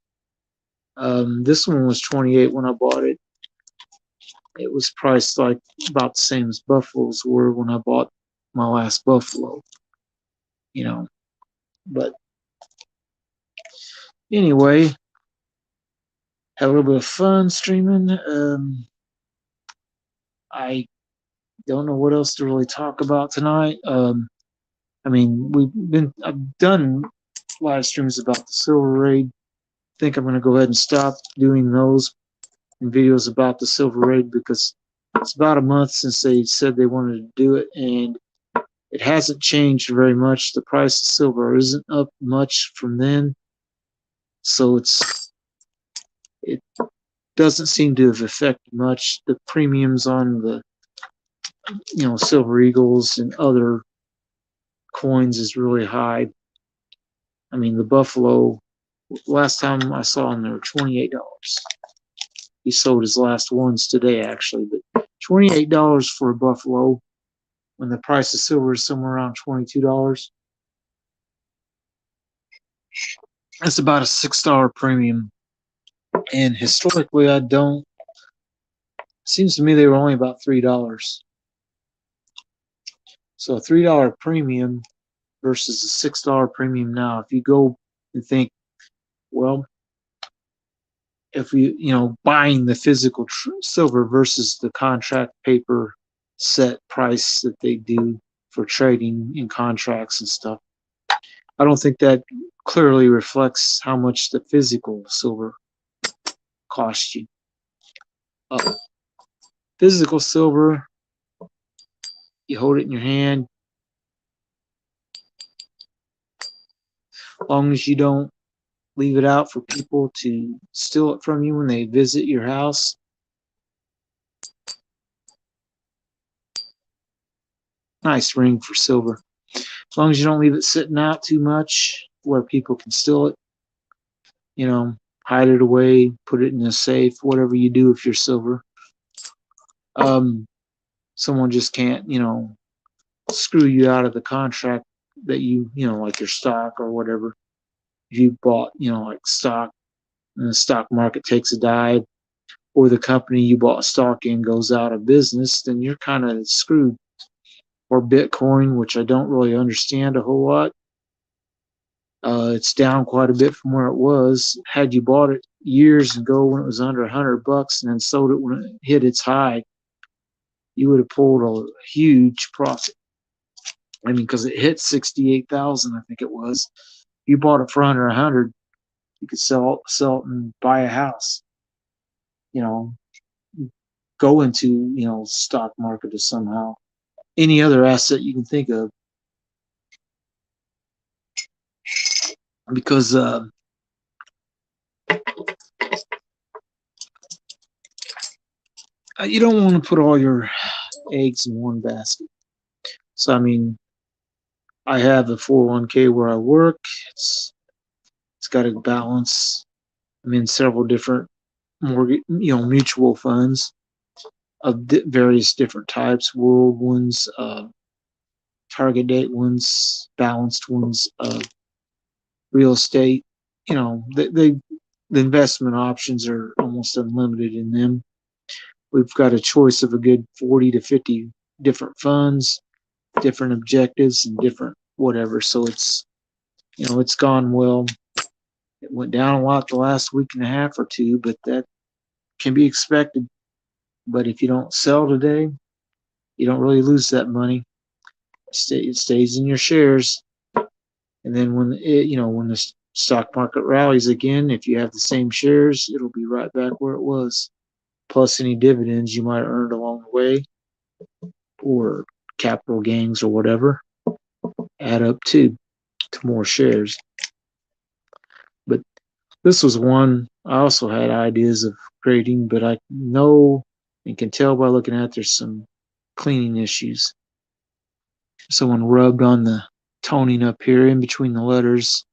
This one was 28 when I bought it. It was priced like about the same as Buffalo's were when I bought my last Buffalo. But anyway, had a little bit of fun streaming. I don't know what else to really talk about tonight. I've done live streams about the Silver Raid. I think I'm going to go ahead and stop doing those and videos about the Silver Raid because it's about a month since they said they wanted to do it, and it hasn't changed very much. The price of silver isn't up much from then, so it doesn't seem to have affected much. The premiums on the Silver Eagles and other coins is really high. I mean, the Buffalo, last time I saw him, they were $28. He sold his last ones today, actually, but $28 for a Buffalo when the price of silver is somewhere around $22. That's about a $6 premium. And historically, seems to me they were only about $3. So a $3 premium versus a $6 premium now. If you go and think, well, if buying the physical silver versus the contract paper set price that they do for trading in contracts and stuff, I don't think that clearly reflects how much the physical silver cost you. Physical silver, you hold it in your hand. As long as you don't leave it out for people to steal it from you when they visit your house. Nice ring for silver. As long as you don't leave it sitting out too much where people can steal it. Hide it away, put it in a safe, whatever you do if you're silver. Someone just can't, screw you out of the contract that like your stock or whatever. If you bought, like stock, and the stock market takes a dive, or the company you bought stock in goes out of business, then you're kind of screwed. Or Bitcoin, which I don't really understand a whole lot. It's down quite a bit from where it was. Had you bought it years ago when it was under $100 and then sold it when it hit its high, you would have pulled a huge profit. I mean, because it hit 68,000, I think it was. You bought it for under 100, you could sell it and buy a house. Go into stock market or somehow any other asset you can think of, because you don't want to put all your eggs in one basket. So I have a 401k where I work. It's got a balance. I'm in several different mortgage, mutual funds of various different types: world ones, target date ones, balanced ones, real estate. They the investment options are almost unlimited in them. We've got a choice of a good 40 to 50 different funds, different objectives, and different whatever. So it's gone well. It went down a lot the last week and a half or two, but that can be expected. But if you don't sell today, you don't really lose that money. It stays in your shares. And then when the stock market rallies again, if you have the same shares, it'll be right back where it was. Plus any dividends you might have earned along the way, or capital gains or whatever, add up to more shares. But this was one I also had ideas of creating, but I know and can tell by looking at there's some cleaning issues. Someone rubbed on the toning up here in between the letters.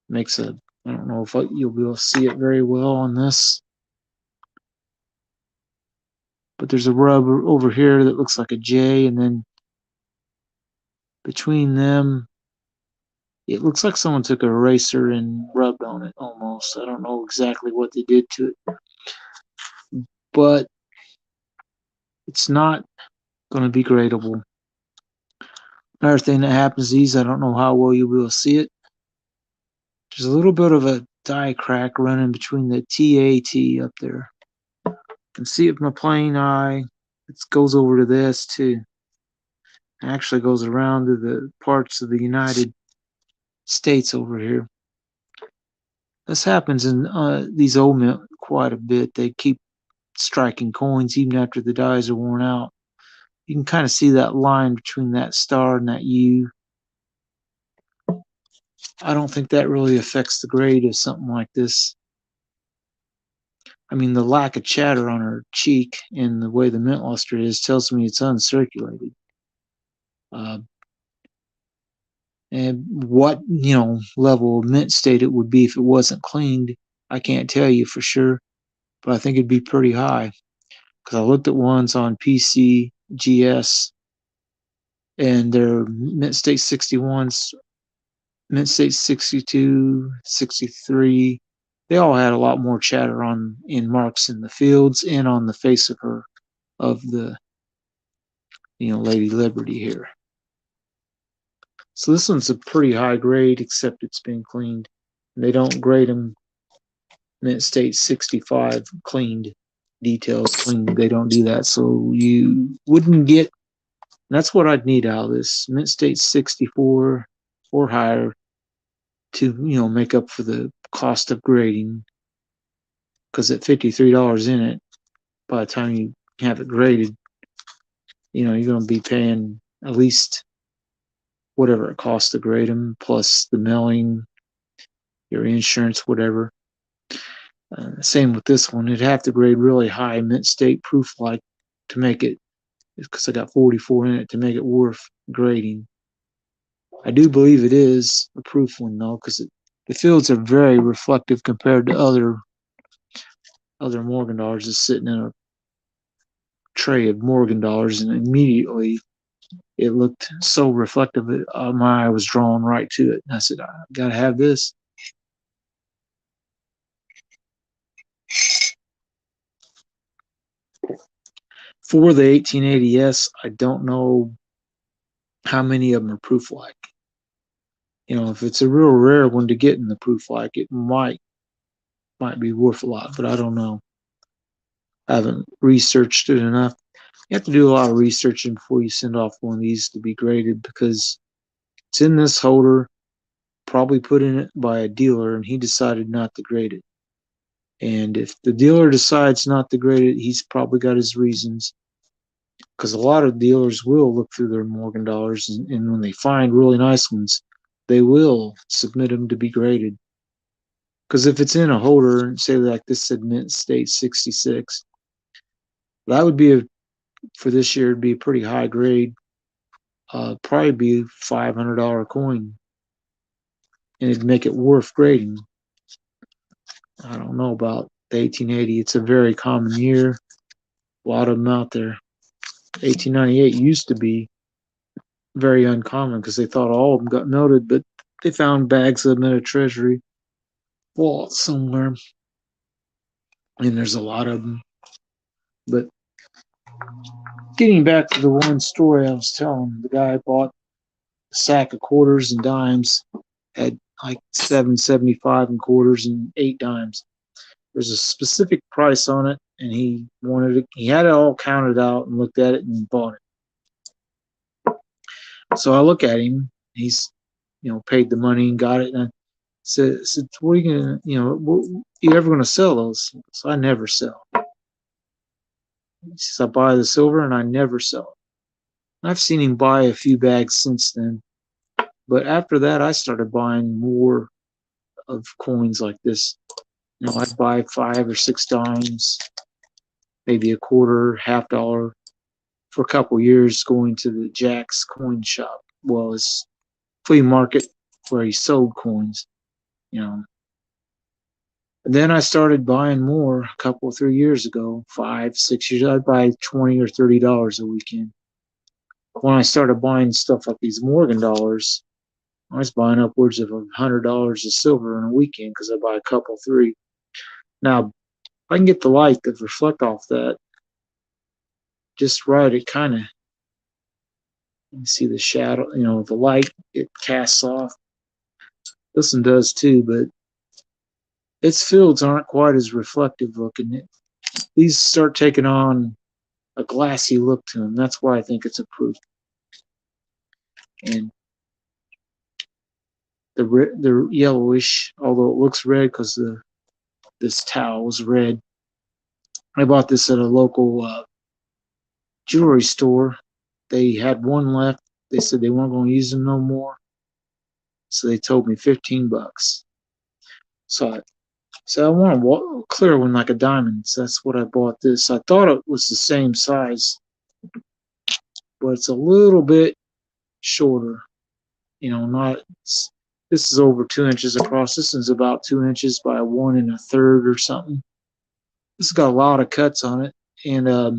Makes I don't know if you'll be able to see it very well on this, but there's a rub over here that looks like a J, and then between them, it looks like someone took an eraser and rubbed on it almost. I don't know exactly what they did to it, but it's not going to be gradable. Another thing that happens to these, I don't know how well you'll be able to see it. There's a little bit of a die crack running between the TAT up there. You can see it with my plain eye. It goes over to this too. It actually goes around to the parts of the United States over here. This happens in these old mint quite a bit. They keep striking coins even after the dies are worn out. You can kind of see that line between that star and that U. I don't think that really affects the grade of something like this. I mean, the lack of chatter on her cheek and the way the mint luster is tells me it's uncirculated. And what level of mint state it would be if it wasn't cleaned, I can't tell you for sure, but I think it'd be pretty high because I looked at ones on PCGS and their mint state 61s, mint state 62, 63. They all had a lot more chatter in marks in the fields and on the face of the Lady Liberty here. So this one's a pretty high grade, except it's been cleaned. And they don't grade them mint state 65 cleaned, details cleaned. They don't do that. So you wouldn't get, that's what I'd need out of this, mint state 64 or higher to, make up for the cost of grading. Because at $53 in it, by the time you have it graded, you're going to be paying at least whatever it costs to grade them, plus the mailing, your insurance, whatever. Same with this one. It'd have to grade really high mint state proof like to make it, because I got 44 in it, to make it worth grading. I do believe it is a proof one though, because the fields are very reflective compared to other Morgan dollars. It's sitting in a tray of Morgan dollars, and immediately it looked so reflective that my eye was drawn right to it. And I said, I gotta have this. For the 1880s, I don't know how many of them are proof like. If it's a real rare one to get in the proof like, it might be worth a lot, but I don't know. I haven't researched it enough. You have to do a lot of researching before you send off one of these to be graded, because it's in this holder, probably put in it by a dealer, and he decided not to grade it. And if the dealer decides not to grade it, he's probably got his reasons, because a lot of dealers will look through their Morgan dollars, and when they find really nice ones, they will submit them to be graded. Because if it's in a holder, and say like this said mint state 66, that would be for this year, it'd be a pretty high grade, probably be $500 coin, and it'd make it worth grading. I don't know about the 1880. It's a very common year. A lot of them out there. 1898 used to be very uncommon because they thought all of them got melted, but they found bags of them at a treasury. vault somewhere, and there's a lot of them. But getting back to the one story I was telling, the guy bought a sack of quarters and dimes, had like 7.75 in quarters and 8 dimes. There's a specific price on it, and he wanted it. He had it all counted out and looked at it and bought it. So I look at him. He's, paid the money and got it. And I said, "What are you gonna, you ever gonna sell those?" So I never sell. He says, "I buy the silver and I never sell it." I've seen him buy a few bags since then, but after that, I started buying more of coins like this. I'd buy 5 or 6 dimes, maybe a quarter, $half, for a couple of years, going to the Jack's coin shop. Well, it's flea market where he sold coins, And then I started buying more a couple, 3 years ago, 5, 6 years. I'd buy $20 or $30 a weekend. When I started buying stuff like these Morgan dollars, I was buying upwards of $100 of silver in a weekend because I buy a couple, three. Now, if I can get the light to reflect off that just right, it kind of, you see the shadow, the light it casts off. This one does too, but its fields aren't quite as reflective looking. These start taking on a glassy look to them. That's why I think it's a proof. And the yellowish, although it looks red because this towel was red. I bought this at a local jewelry store. They had one left. They said they weren't going to use them no more, so they told me $15. So I want a clear one like a diamond. So that's what I bought this. I thought it was the same size, but it's a little bit shorter. Not. This is over 2 inches across. This is about 2 inches by 1 1/3 or something. This has got a lot of cuts on it, and I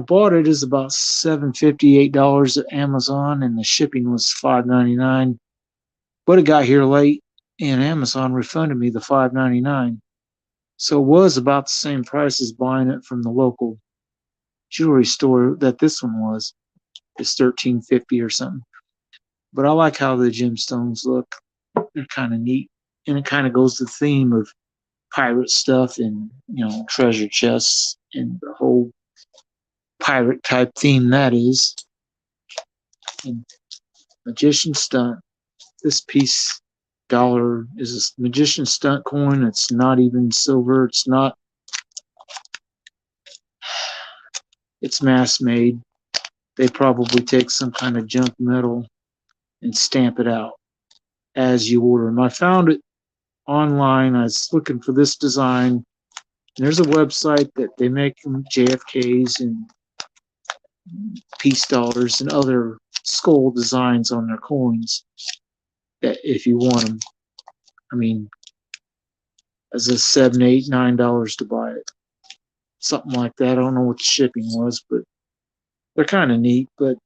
bought it as about $7.50, $8 at Amazon, and the shipping was $5.99. But it got here late, and Amazon refunded me the $5.99. So it was about the same price as buying it from the local jewelry store that this one was. It's $13.50 or something. But I like how the gemstones look. They're kind of neat, and it kind of goes to the theme of pirate stuff and treasure chests and the whole pirate type theme that is. And magician stunt. This piece dollar is a magician stunt coin. It's not even silver. It's mass made. They probably take some kind of junk metal and stamp it out as you order them. I found it online. I was looking for this design. There's a website that they make JFKs and peace dollars and other skull designs on their coins. That if you want them, as a $7, $8, $9 to buy it, something like that. I don't know what the shipping was, but they're kind of neat. But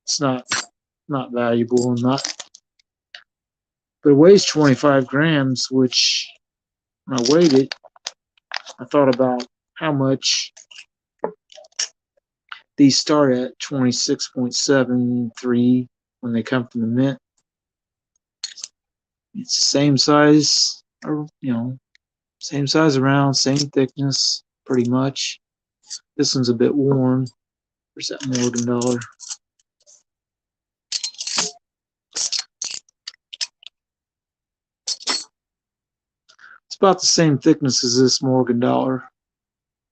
it's not valuable and not. But it weighs 25 grams, which when I weighed it, I thought about how much these start at 26.73 when they come from the mint. It's the same size, or same size around, same thickness, pretty much. This one's a bit worn. There's that Morgan dollar. It's about the same thickness as this Morgan dollar,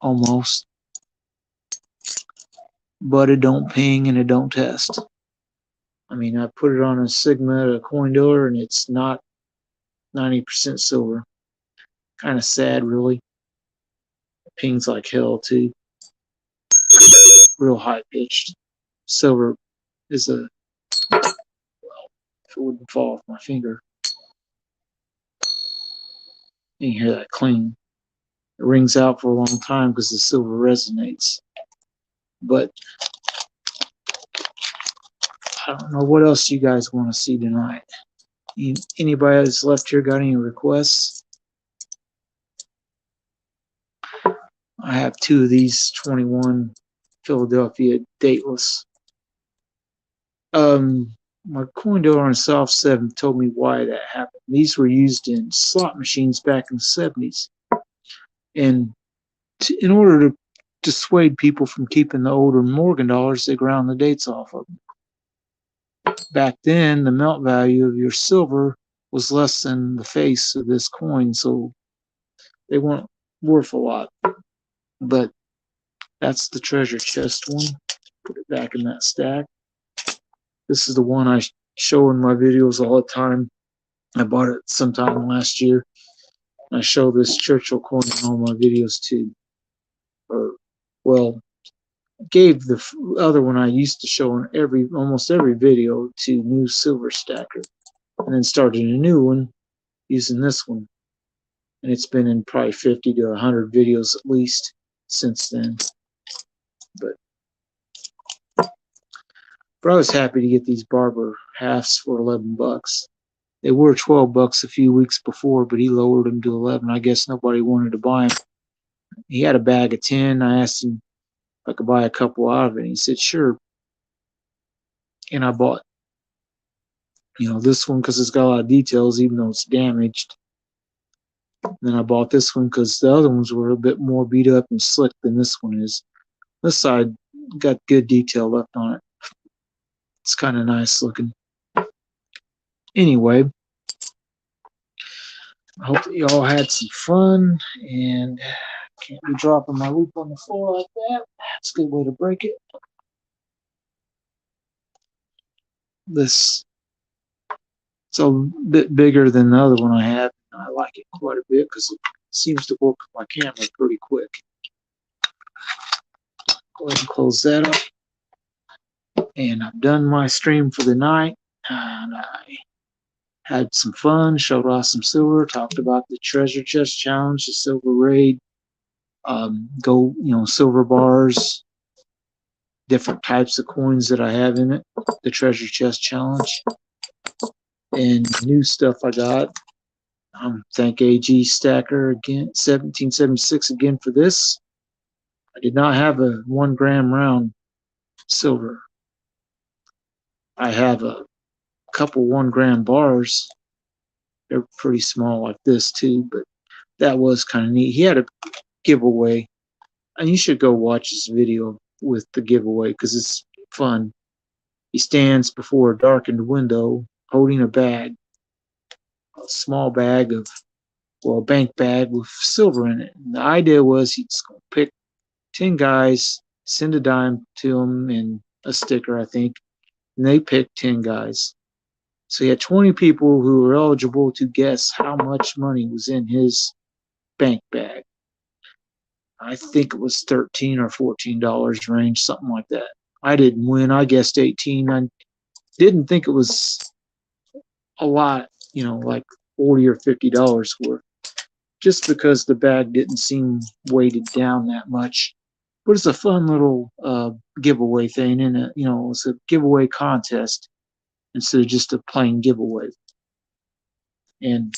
almost. But it don't ping and it don't test. I put it on a Sigma at a coin dealer, and it's not 90% silver. Kind of sad, really. It pings like hell, too. Real high pitched. Silver is if it wouldn't fall off my finger. You can hear that cling. It rings out for a long time because the silver resonates. But I don't know what else you guys want to see tonight. Anybody that's left here got any requests? I have 2 of these 21 Philadelphia dateless. My coin dealer on South 7 told me why that happened. These were used in slot machines back in the 70s. And in order to dissuade people from keeping the older Morgan dollars, they ground the dates off of them. Back then, the melt value of your silver was less than the face of this coin, so they weren't worth a lot. But that's the treasure chest one. Put it back in that stack. This is the one I show in my videos all the time. I bought it sometime last year. I show this Churchill coin in all my videos too. Gave the other one I used to show in almost every video to New Silver Stacker, and then started a new one using this one. And it's been in probably 50 to 100 videos at least since then. But I was happy to get these Barber halves for $11. They were $12 a few weeks before, but he lowered them to 11. I guess nobody wanted to buy them. He had a bag of 10. I asked him if I could buy a couple out of it. And he said, sure. And I bought, this one because it's got a lot of details, even though it's damaged. And then I bought this one because the other ones were a bit more beat up and slick than this one is. This side got good detail left on it. It's kind of nice looking. Anyway, I hope that you all had some fun, and can't be dropping my loop on the floor like that. That's a good way to break it. This it's a bit bigger than the other one I have. I like it quite a bit because it seems to work with my camera pretty quick. Go ahead and close that up. And I've done my stream for the night. And I had some fun, showed off some silver, talked about the treasure chest challenge, the silver raid, silver bars, different types of coins that I have in it, the treasure chest challenge, and new stuff I got. Thank AG Stacker again, 1776 again for this. I did not have a 1 gram round silver. I have a couple 1 gram bars. They're pretty small like this too, but that was kind of neat. He had a giveaway, and you should go watch this video with the giveaway because it's fun. He stands before a darkened window holding a bag, a small bag of, a bank bag with silver in it. And the idea was he's going to pick 10 guys, send a dime to them and a sticker, I think, and they picked 10 guys. So he had 20 people who were eligible to guess how much money was in his bank bag. I think it was $13 or $14 range, something like that. I didn't win. I guessed 18. I didn't think it was a lot, like $40 or $50 worth, just because the bag didn't seem weighted down that much. But it's a fun little giveaway thing, and it's a giveaway contest instead of just a plain giveaway. And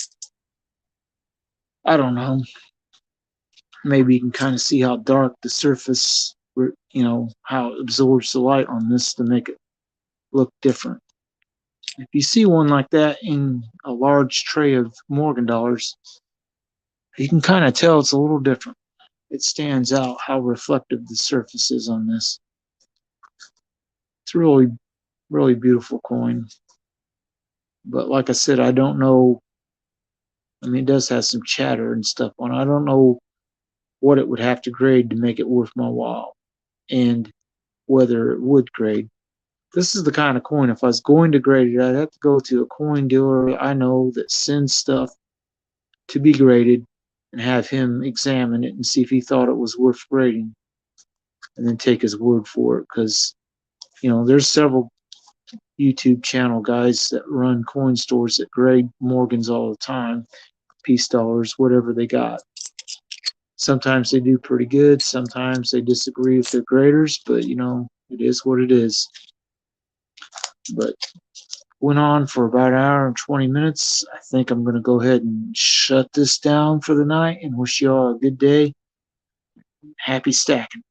I don't know, maybe you can kind of see how dark the surface, how it absorbs the light on this to make it look different. If you see one like that in a large tray of Morgan dollars, you can kind of tell it's a little different. It stands out how reflective the surface is on this. It's a really, really beautiful coin. But like I said, I don't know. I mean, it does have some chatter and stuff on it. I don't know what it would have to grade to make it worth my while, and whether it would grade. This is the kind of coin, if I was going to grade it, I'd have to go to a coin dealer I know that sends stuff to be graded and have him examine it and see if he thought it was worth grading, and then take his word for it. Because, there's several YouTube channel guys that run coin stores that grade Morgans all the time, peace dollars, whatever they got. Sometimes they do pretty good. Sometimes they disagree with their graders, but, it is what it is. But Went on for about an hour and 20 minutes. I think I'm going to go ahead and shut this down for the night and wish you all a good day. Happy stacking.